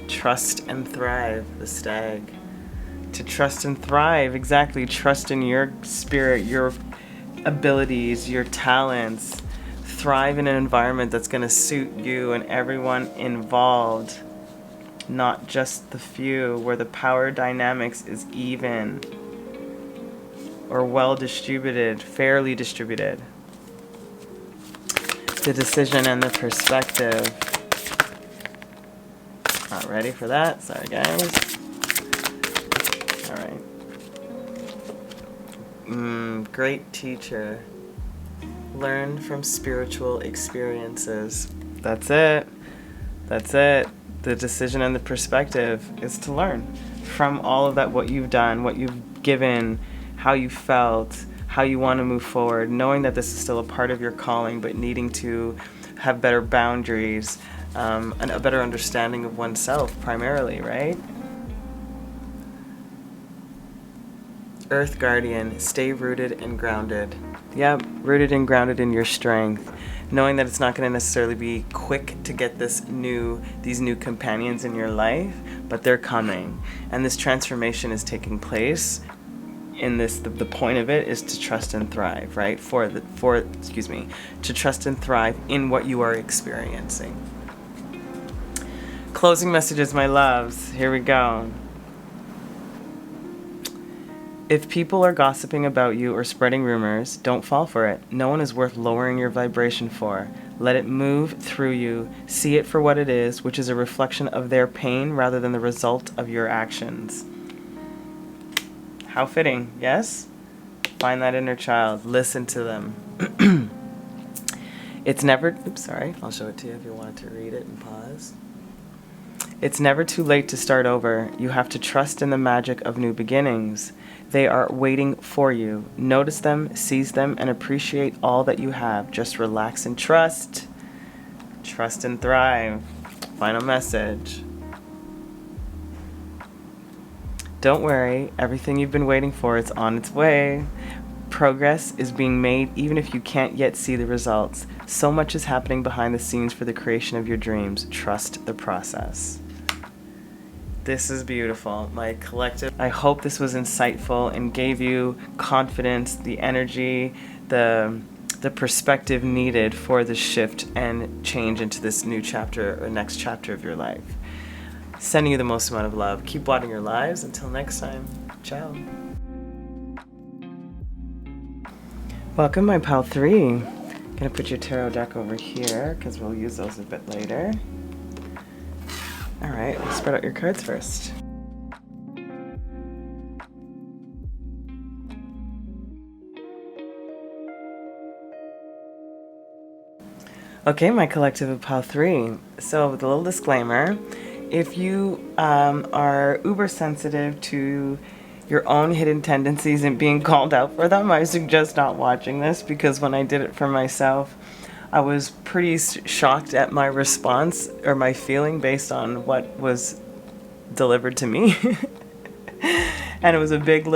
trust and thrive, the Stag. To trust and thrive, exactly, trust in your spirit, your abilities, your talents, thrive in an environment that's going to suit you and everyone involved, not just the few, where the power dynamics is even or well distributed, fairly distributed. The decision and the perspective. Not ready for that, sorry guys. Alright. Great teacher. Learn from spiritual experiences. That's it. The decision and the perspective is to learn from all of that, what you've done, what you've given, how you felt, how you want to move forward, knowing that this is still a part of your calling, but needing to have better boundaries, and a better understanding of oneself primarily, right? Earth Guardian, stay rooted and grounded. Yep, rooted and grounded in your strength. knowing that it's not going to necessarily be quick to get these new companions in your life, but they're coming, and this transformation is taking place. In this, the point of it is to trust and thrive, right? To trust and thrive in what you are experiencing. Closing messages, my loves. Here we go. If people are gossiping about you or spreading rumors, don't fall for it. No one is worth lowering your vibration for. Let it move through you. See it for what it is, which is a reflection of their pain rather than the result of your actions. How fitting, yes? Find that inner child. Listen to them. It's never... Oops, sorry. I'll show it to you if you wanted to read it and pause. It's never too late to start over. You have to trust in the magic of new beginnings. They are waiting for you. Notice them, seize them, and appreciate all that you have. Just relax and trust. Trust and thrive. Final message. Don't worry. Everything you've been waiting for is on its way. Progress is being made even if you can't yet see the results. So much is happening behind the scenes for the creation of your dreams. Trust the process. This is beautiful, my collective. I hope this was insightful and gave you confidence, the energy, the perspective needed for the shift and change into this new chapter or next chapter of your life. Sending you the most amount of love. Keep watering your lives. Until next time, ciao. Welcome, my pal 3. Gonna put your tarot deck over here because we'll use those a bit later. All right, let's spread out your cards first. Okay, my collective of pal 3. So with a little disclaimer, if you are uber sensitive to your own hidden tendencies and being called out for them, I suggest not watching this, because when I did it for myself, I was pretty shocked at my response or my feeling based on what was delivered to me. And it was a it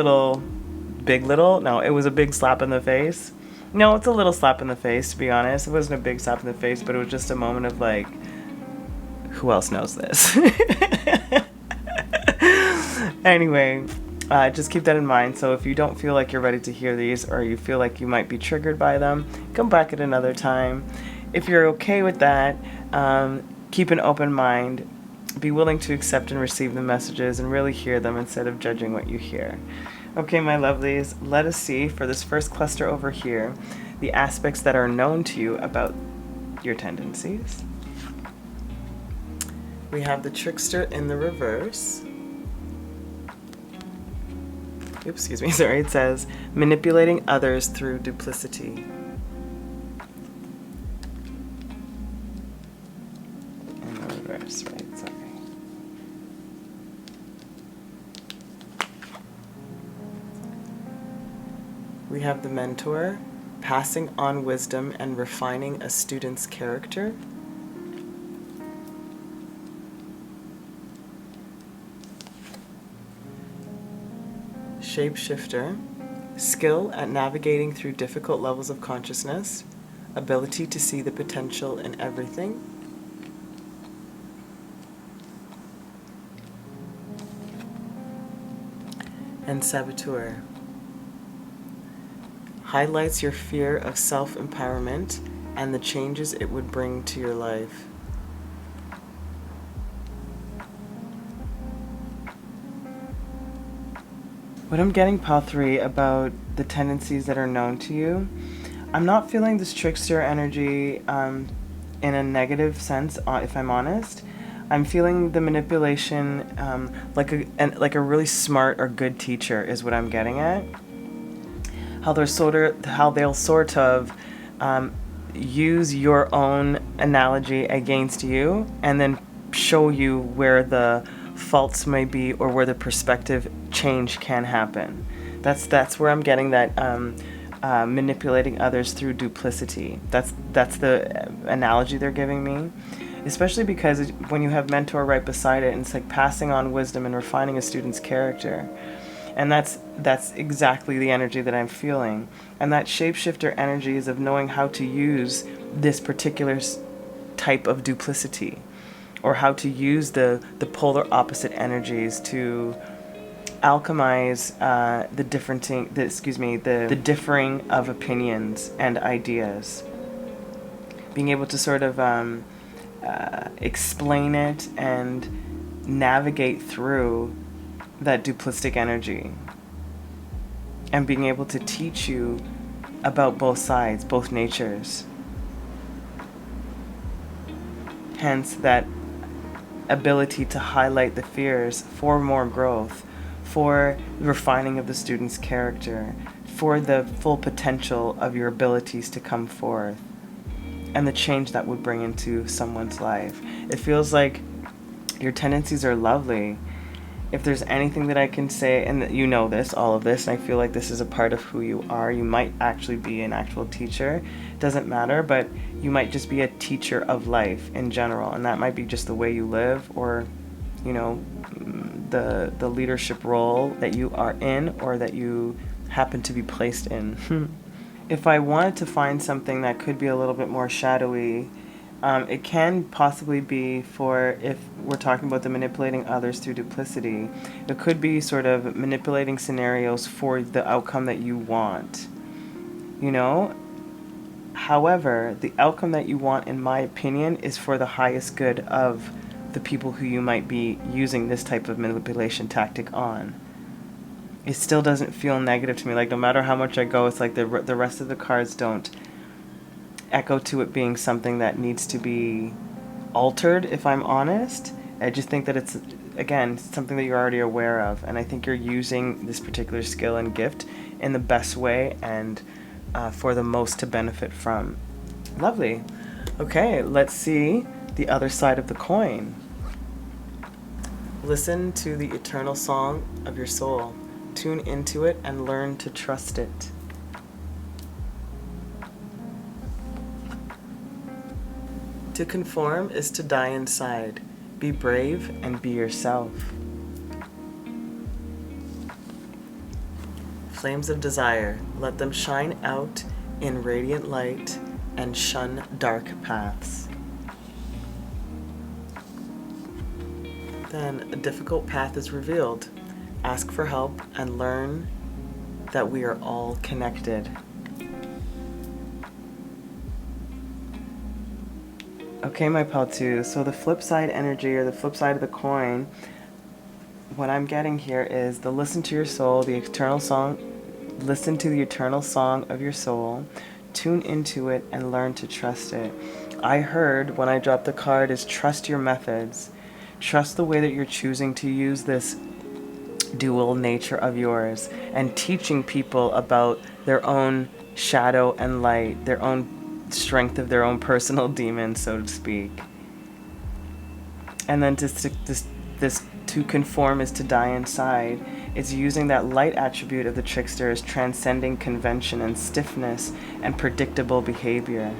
was a big slap in the face. No, it's a little slap in the face, to be honest. It wasn't a big slap in the face, but it was just a moment of like, who else knows this? Anyway, just keep that in mind. So if you don't feel like you're ready to hear these, or you feel like you might be triggered by them, come back at another time. If you're okay with that, keep an open mind. Be willing to accept and receive the messages and really hear them instead of judging what you hear. Okay, my lovelies, let us see for this first cluster over here, the aspects that are known to you about your tendencies. We have the trickster in the reverse. Oops, excuse me, sorry, it says manipulating others through duplicity. In the reverse, right, sorry. We have the mentor, passing on wisdom and refining a student's character. Shapeshifter, skill at navigating through difficult levels of consciousness, ability to see the potential in everything. And saboteur, highlights your fear of self-empowerment and the changes it would bring to your life. What I'm getting, pal 3, about the tendencies that are known to you, I'm not feeling this trickster energy in a negative sense, if I'm honest. I'm feeling the manipulation like a really smart or good teacher is what I'm getting at. How they'll sort of use your own analogy against you and then show you where the faults may be or where the perspective change can happen. That's where I'm getting that manipulating others through duplicity. That's the analogy they're giving me, especially because when you have mentor right beside it, and it's like passing on wisdom and refining a student's character. And that's exactly the energy that I'm feeling. And that shapeshifter energy is of knowing how to use this particular type of duplicity, or how to use the polar opposite energies to alchemize the differing of opinions and ideas. Being able to sort of explain it and navigate through that duplistic energy, and being able to teach you about both sides, both natures. Hence that ability to highlight the fears for more growth, for refining of the student's character, for the full potential of your abilities to come forth, and the change that would bring into someone's life. It feels like your tendencies are lovely. If there's anything that I can say, and you know this, all of this, and I feel like this is a part of who you are, you might actually be an actual teacher. Doesn't matter, but you might just be a teacher of life in general, and that might be just the way you live, or, you know, the leadership role that you are in, or that you happen to be placed in. If I wanted to find something that could be a little bit more shadowy, it can possibly be for, if we're talking about the manipulating others through duplicity, it could be sort of manipulating scenarios for the outcome that you want, you know? However, the outcome that you want, in my opinion, is for the highest good of the people who you might be using this type of manipulation tactic on. It still doesn't feel negative to me. Like, no matter how much I go, it's like the rest of the cards don't echo to it being something that needs to be altered, if I'm honest. I just think that it's, again, something that you're already aware of, and I think you're using this particular skill and gift in the best way and for the most to benefit from. Lovely. Okay, let's see the other side of the coin. Listen to the eternal song of your soul. Tune into it and learn to trust it. To conform is to die inside. Be brave and be yourself. Flames of desire, let them shine out in radiant light and shun dark paths. Then a difficult path is revealed. Ask for help and learn that we are all connected. Okay, my pal two. So the flip side energy, or the flip side of the coin, what I'm getting here is the listen to your soul, the eternal song, listen to the eternal song of your soul, tune into it and learn to trust it. I heard when I dropped the card is trust your methods. Trust the way that you're choosing to use this dual nature of yours, and teaching people about their own shadow and light, their own strength of their own personal demons, so to speak. And then to conform is to die inside. It's using that light attribute of the trickster as transcending convention and stiffness and predictable behavior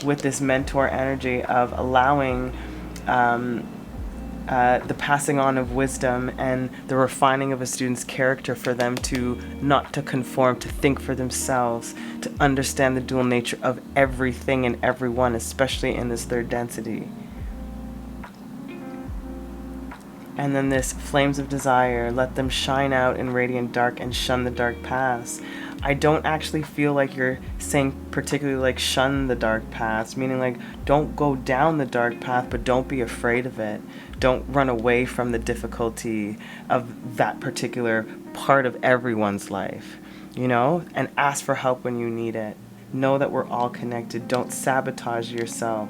with this mentor energy of allowing the passing on of wisdom and the refining of a student's character for them to not to conform, to think for themselves, to understand the dual nature of everything and everyone, especially in this third density. And then this flames of desire, let them shine out in radiant dark and shun the dark paths. I don't actually feel like you're saying particularly like shun the dark paths, meaning like don't go down the dark path, but don't be afraid of it. Don't run away from the difficulty of that particular part of everyone's life, you know, and ask for help when you need it. Know that we're all connected. Don't sabotage yourself.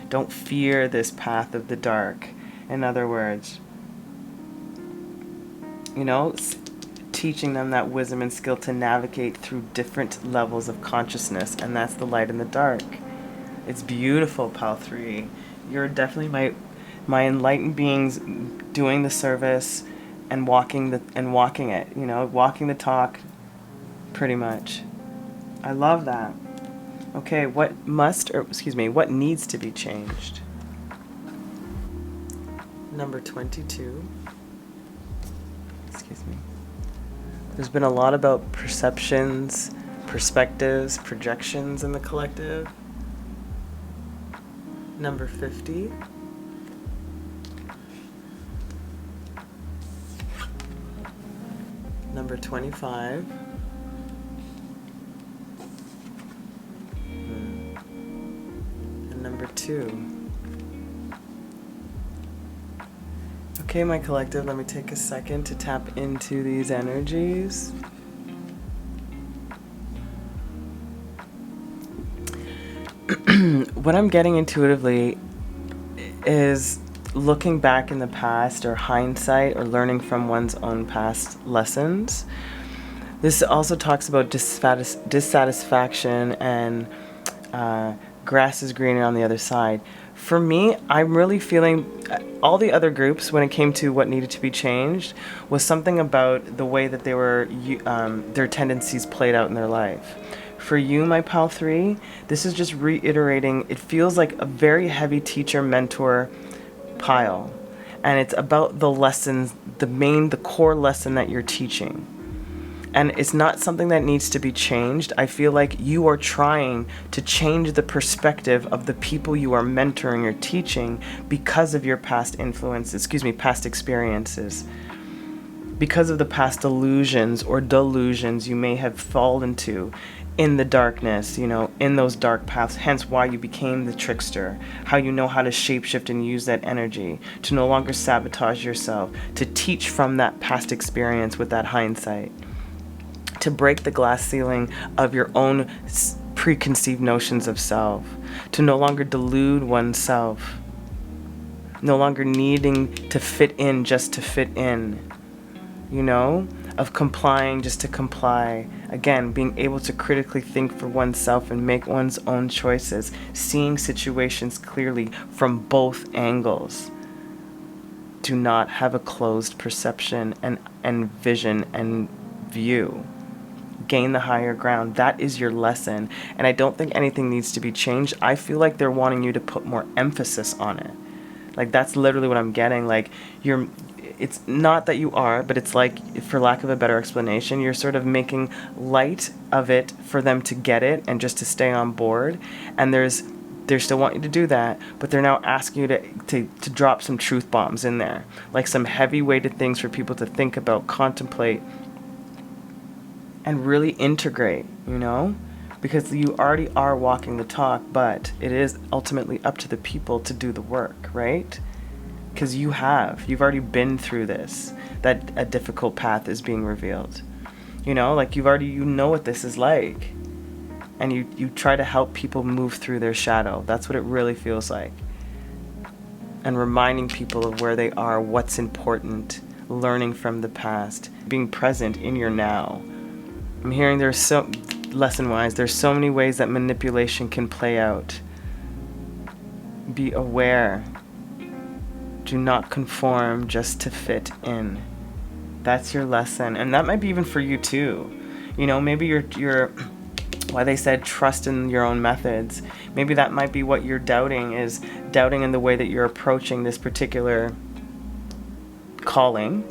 Don't fear this path of the dark. In other words, you know, teaching them that wisdom and skill to navigate through different levels of consciousness, and that's the light and the dark. It's beautiful, Pal 3. You're definitely my enlightened beings doing the service and walking it, you know, walking the talk, pretty much. I love that. Okay, what needs to be changed? Number 22. There's been a lot about perceptions, perspectives, projections in the collective. number 50, number 25, and number 2. Okay, my collective, let me take a second to tap into these energies. What I'm getting intuitively is looking back in the past, or hindsight, or learning from one's own past lessons. This also talks about dissatisfaction and grass is greener on the other side. For me, I'm really feeling all the other groups, when it came to what needed to be changed, was something about the way that they were their tendencies played out in their life. For you, my pal 3, this is just reiterating. It feels like a very heavy teacher-mentor pile. And it's about the lessons, the core lesson that you're teaching. And it's not something that needs to be changed. I feel like you are trying to change the perspective of the people you are mentoring or teaching because of your past past experiences. Because of the past illusions or delusions you may have fallen into in the darkness, in those dark paths, hence why you became the trickster, how you know how to shapeshift and use that energy, to no longer sabotage yourself, to teach from that past experience with that hindsight, to break the glass ceiling of your own preconceived notions of self, to no longer delude oneself, no longer needing to fit in just to fit in, of complying just to comply. Again, being able to critically think for oneself and make one's own choices, seeing situations clearly from both angles. Do not have a closed perception and vision and view. Gain the higher ground. That is your lesson. And I don't think anything needs to be changed. I feel like they're wanting you to put more emphasis on it. Like, that's literally what I'm getting. Like, it's not that you are, but it's like, for lack of a better explanation, you're sort of making light of it for them to get it and just to stay on board. And they still want you to do that, but they're now asking you to drop some truth bombs in there, like some heavy-weighted things for people to think about, contemplate, and really integrate, because you already are walking the talk, but it is ultimately up to the people to do the work, right? Because you've already been through this, that a difficult path is being revealed. Like you know what this is like. And you try to help people move through their shadow. That's what it really feels like. And reminding people of where they are, what's important, learning from the past, being present in your now. I'm hearing lesson-wise, there's so many ways that manipulation can play out. Be aware. Do not conform just to fit in. That's your lesson. And that might be even for you too. Maybe you're why they said trust in your own methods. Maybe that might be what you're doubting, is doubting in the way that you're approaching this particular calling,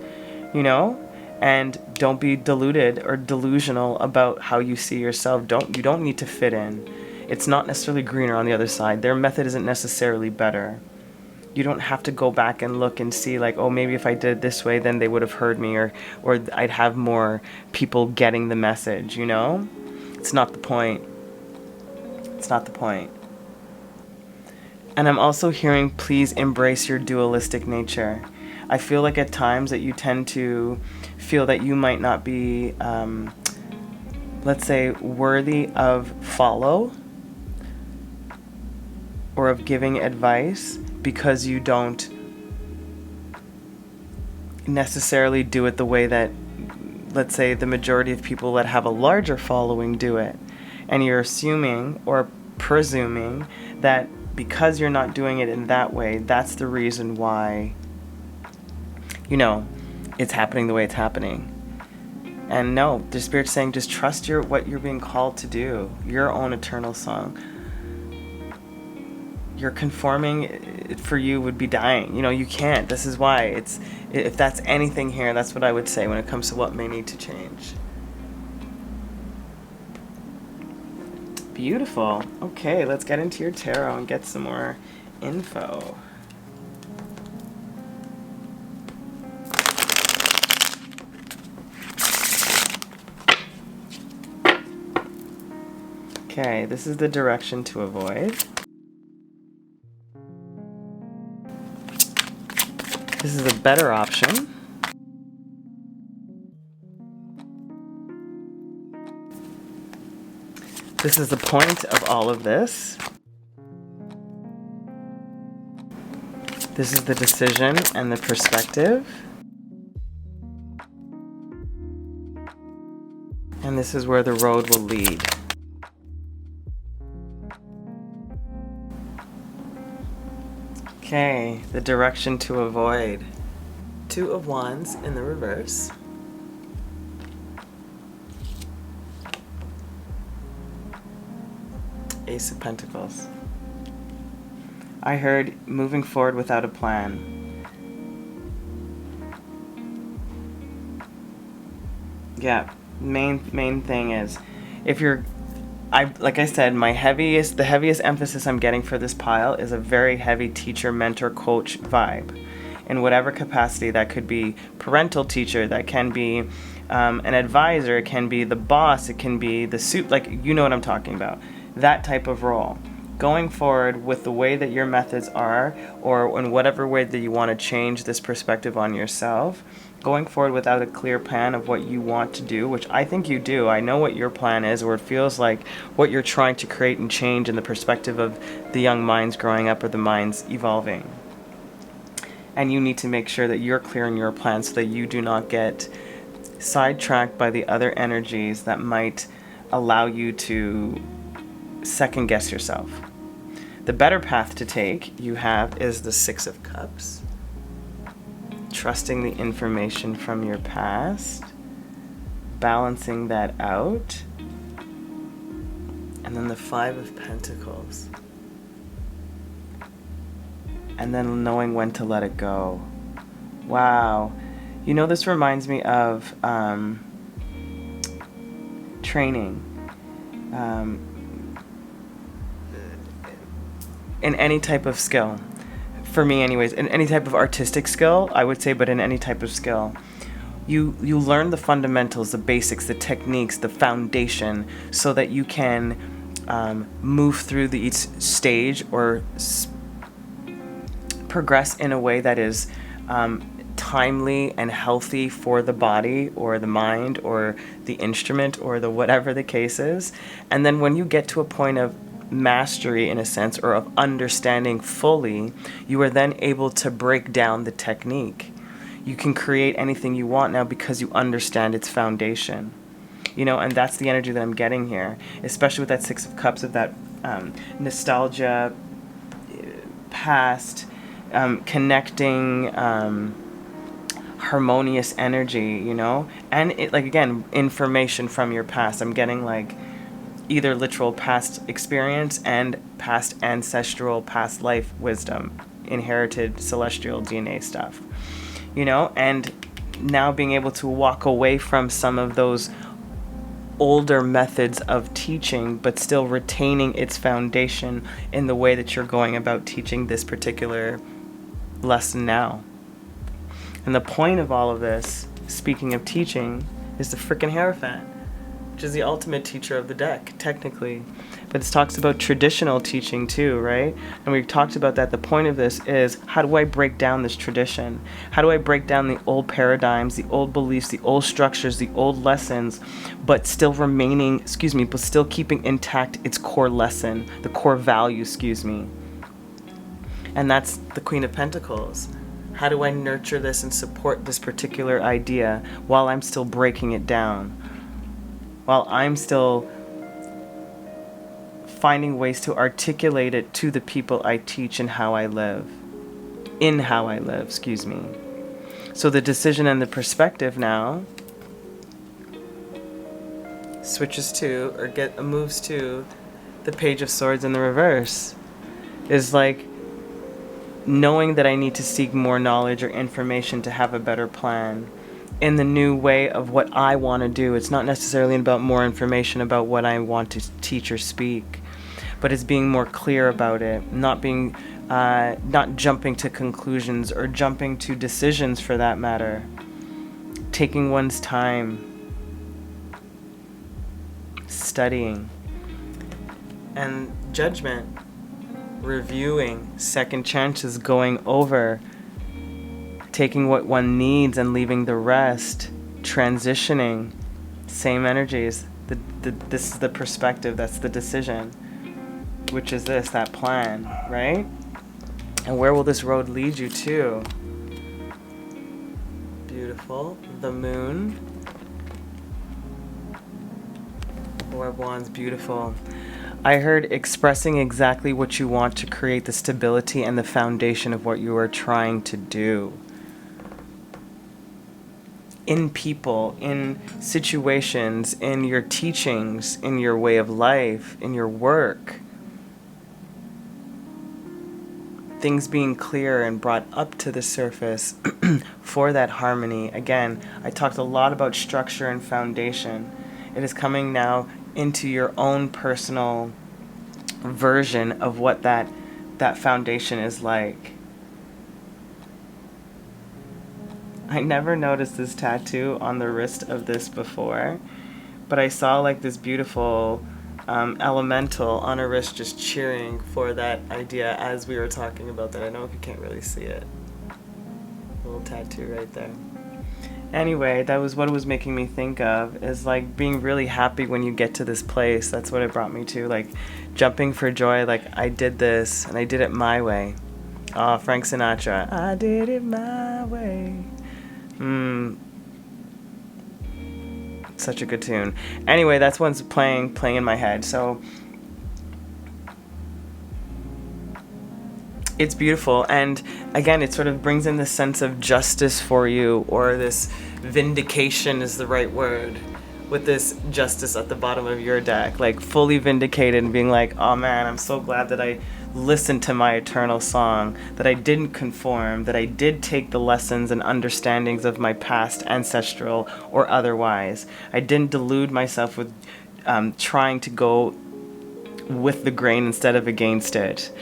and don't be deluded or delusional about how you see yourself. You don't need to fit in. It's not necessarily greener on the other side. Their method isn't necessarily better. You don't have to go back and look and see like, oh, maybe if I did it this way, then they would have heard me, or I'd have more people getting the message, It's not the point. It's not the point. And I'm also hearing, please embrace your dualistic nature. I feel like at times that you tend to feel that you might not be, let's say, worthy of follow or of giving advice, because you don't necessarily do it the way that, let's say, the majority of people that have a larger following do it. And you're assuming or presuming that because you're not doing it in that way, that's the reason why, it's happening the way it's happening. And no, the Spirit's saying just trust what you're being called to do, your own eternal song. You're conforming for you would be dying. You can't. This is why if that's anything here, that's what I would say when it comes to what may need to change. Beautiful. Okay, let's get into your tarot and get some more info. Okay, this is the direction to avoid. This is a better option. This is the point of all of this. This is the decision and the perspective. And this is where the road will lead. Okay, the direction to avoid. 2 of Wands in the reverse. Ace of Pentacles. I heard moving forward without a plan. Yeah, main thing is, if you're, like I said, the heaviest emphasis I'm getting for this pile is a very heavy teacher, mentor, coach vibe. In whatever capacity, that could be parental teacher, that can be an advisor, it can be the boss, it can be the suit, like, you know what I'm talking about. That type of role. Going forward with the way that your methods are, or in whatever way that you want to change this perspective on yourself, going forward without a clear plan of what you want to do, which I think you do. I know what your plan is, or it feels like what you're trying to create and change in the perspective of the young minds growing up or the minds evolving. And you need to make sure that you're clear in your plan so that you do not get sidetracked by the other energies that might allow you to second guess yourself. The better path to take is the 6 of Cups. Trusting the information from your past, balancing that out, and then the 5 of Pentacles. And then knowing when to let it go. Wow. You know, this reminds me of training. In any type of skill. For me anyways, in any type of artistic skill, I would say, but in any type of skill. You learn the fundamentals, the basics, the techniques, the foundation, so that you can move through each stage or progress in a way that is timely and healthy for the body or the mind or the instrument or the whatever the case is. And then when you get to a point of mastery, in a sense, or of understanding fully, you are then able to break down the technique. You can create anything you want now because you understand its foundation. You know, and that's the energy that I'm getting here, especially with that 6 of Cups, of that nostalgia, past, connecting, harmonious energy, you know? And it, like, again, information from your past. I'm getting like either literal past experience and past ancestral, past life wisdom, inherited celestial DNA stuff, you know? And now being able to walk away from some of those older methods of teaching, but still retaining its foundation in the way that you're going about teaching this particular lesson now. And the point of all of this, speaking of teaching, is the frickin' Hierophant, which is the ultimate teacher of the deck, technically. But this talks about traditional teaching too, right? And we've talked about that. The point of this is, how do I break down this tradition? How do I break down the old paradigms, the old beliefs, the old structures, the old lessons, but still but still keeping intact its core lesson, the core value, And that's the Queen of Pentacles. How do I nurture this and support this particular idea while I'm still breaking it down? While I'm still finding ways to articulate it to the people I teach and how I live. So the decision and the perspective now switches to, or moves to, the Page of Swords in the reverse. Is like knowing that I need to seek more knowledge or information to have a better plan in the new way of what I want to do. It's not necessarily about more information about what I want to teach or speak, but it's being more clear about it, not being not jumping to conclusions or jumping to decisions for that matter. Taking one's time, studying, and judgment, reviewing, second chances, going over, taking what one needs and leaving the rest, transitioning, same energies. This is the perspective, that's the decision, which is this, that plan, right? And where will this road lead you to? Beautiful. The moon. Four of Wands, beautiful. I heard expressing exactly what you want to create the stability and the foundation of what you are trying to do. In people, in situations, in your teachings, in your way of life, in your work. Things being clear and brought up to the surface for that harmony. Again, I talked a lot about structure and foundation. It is coming now into your own personal version of what that foundation is like. I never noticed this tattoo on the wrist of this before, but I saw like this beautiful elemental on a wrist just cheering for that idea as we were talking about that. I know if you can't really see it. A little tattoo right there. Anyway, that was what it was making me think of, is like being really happy when you get to this place. That's what it brought me to, like jumping for joy, like I did this and I did it my way. Oh, Frank Sinatra, I did it my way. Such a good tune. Anyway, that's what's playing in my head. So it's beautiful, and again, it sort of brings in this sense of justice for you, or this vindication is the right word, with this justice at the bottom of your deck, like fully vindicated and being like, oh man, I'm so glad that I listened to my eternal song, that I didn't conform, that I did take the lessons and understandings of my past, ancestral or otherwise. I didn't delude myself with trying to go with the grain instead of against it.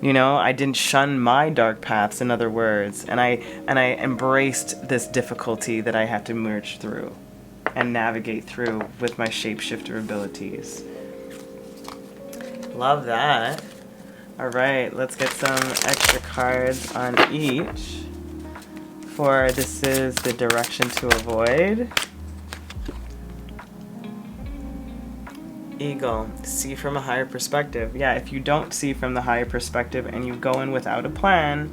You know, I didn't shun my dark paths, in other words, and I embraced this difficulty that I had to merge through and navigate through with my shapeshifter abilities. Love that. All right, let's get some extra cards on each. For this is the direction to avoid. Eagle, see from a higher perspective. Yeah, if you don't see from the higher perspective and you go in without a plan,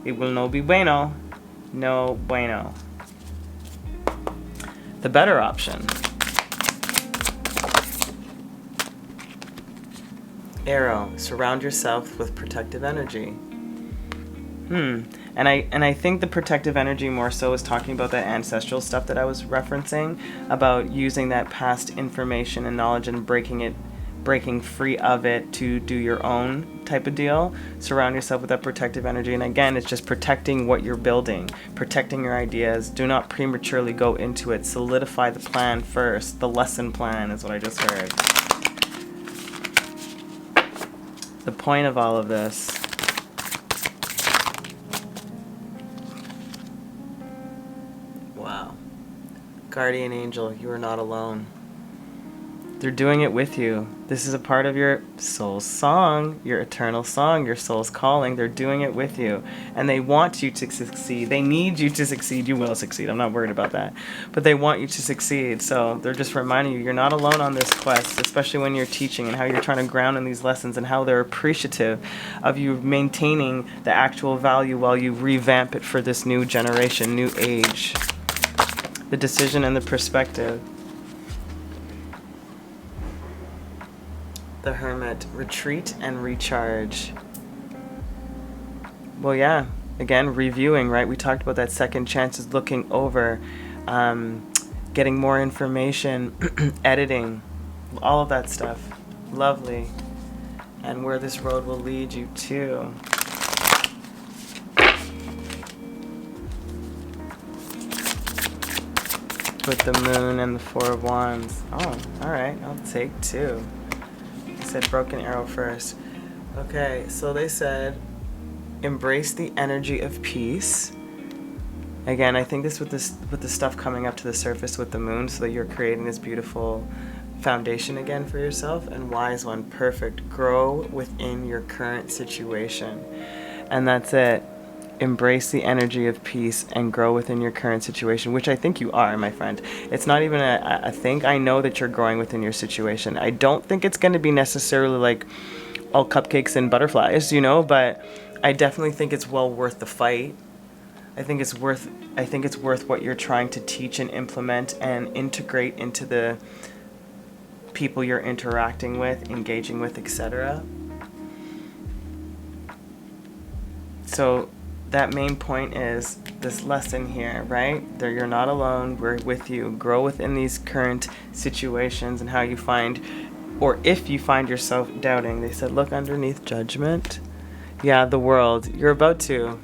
it will no be bueno. No bueno. The better option. Arrow, surround yourself with protective energy. And I think the protective energy more so is talking about that ancestral stuff that I was referencing, about using that past information and knowledge and breaking free of it to do your own type of deal. Surround yourself with that protective energy, and again, it's just protecting what you're building, protecting your ideas. Do not prematurely go into it. Solidify the plan first. The lesson plan is what I just heard. The point of all of this. Wow. Guardian angel, you are not alone. They're doing it with you. This is a part of your soul's song, your eternal song, your soul's calling. They're doing it with you. And they want you to succeed. They need you to succeed. You will succeed. I'm not worried about that. But they want you to succeed. So they're just reminding you, you're not alone on this quest, especially when you're teaching and how you're trying to ground in these lessons and how they're appreciative of you maintaining the actual value while you revamp it for this new generation, new age. The decision and the perspective. The Hermit, retreat and recharge. Well, yeah, again, reviewing, right? We talked about that second chances, looking over, getting more information, editing, all of that stuff. Lovely. And where this road will lead you to. With the Moon and the Four of Wands. Oh, all right, I'll take two. Said broken arrow first. Okay, so they said embrace the energy of peace. Again, I think this with the stuff coming up to the surface with the moon, so that you're creating this beautiful foundation again for yourself. And wise one, perfect. Grow within your current situation. And that's it. Embrace the energy of peace and grow within your current situation, which I think you are, my friend. It's not even a think. I know that you're growing within your situation. I don't think it's going to be necessarily like all cupcakes and butterflies, you know, but I definitely think it's well worth the fight. I think it's worth what you're trying to teach and implement and integrate into the people you're interacting with, engaging with, etc. So that main point is this lesson here, right? That you're not alone, we're with you. Grow within these current situations and how you find, or if you find yourself doubting. They said, look underneath judgment. Yeah, the world. You're about to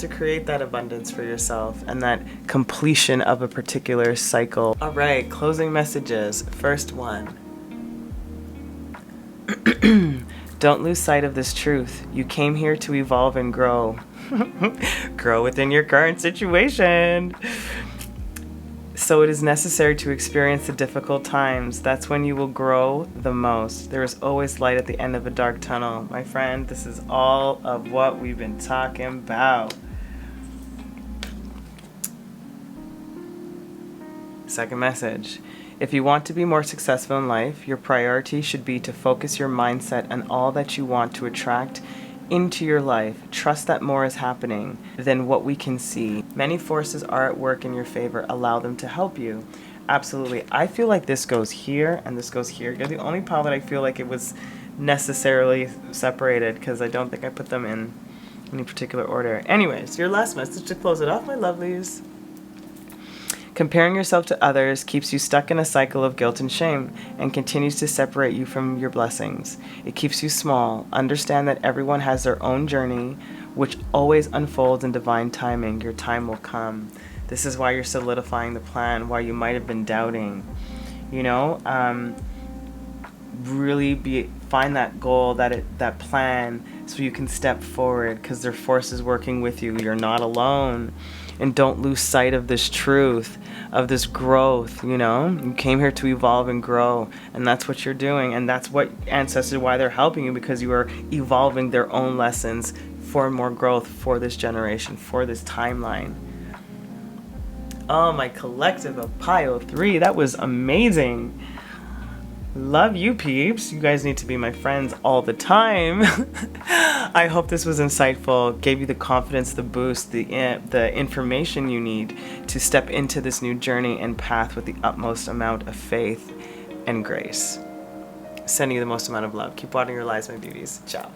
create that abundance for yourself and that completion of a particular cycle. All right, closing messages. First one. Don't lose sight of this truth. You came here to evolve and grow. Grow within your current situation. So it is necessary to experience the difficult times. That's when you will grow the most. There is always light at the end of a dark tunnel. My friend, this is all of what we've been talking about. Second message. If you want to be more successful in life, your priority should be to focus your mindset on all that you want to attract into your life. Trust that more is happening than what we can see. Many forces are at work in your favor. Allow them to help you. Absolutely. I feel like this goes here and this goes here. You're the only pile that I feel like it was necessarily separated, because I don't think I put them in any particular order. Anyways, your last message to close it off, my lovelies. Comparing yourself to others keeps you stuck in a cycle of guilt and shame and continues to separate you from your blessings. It keeps you small. Understand that everyone has their own journey, which always unfolds in divine timing. Your time will come. This is why you're solidifying the plan, why you might have been doubting. You know, really find that goal, that plan, so you can step forward, because there are forces working with you. You're not alone. And don't lose sight of this truth, of this growth, you know? You came here to evolve and grow, and that's what you're doing. And that's what ancestors, why they're helping you, because you are evolving their own lessons for more growth for this generation, for this timeline. Oh, my collective of Pile 3, that was amazing. Love you, peeps. You guys need to be my friends all the time. I hope this was insightful, gave you the confidence, the boost, the information you need to step into this new journey and path with the utmost amount of faith and grace. Sending you the most amount of love. Keep watering your lives, my beauties. Ciao.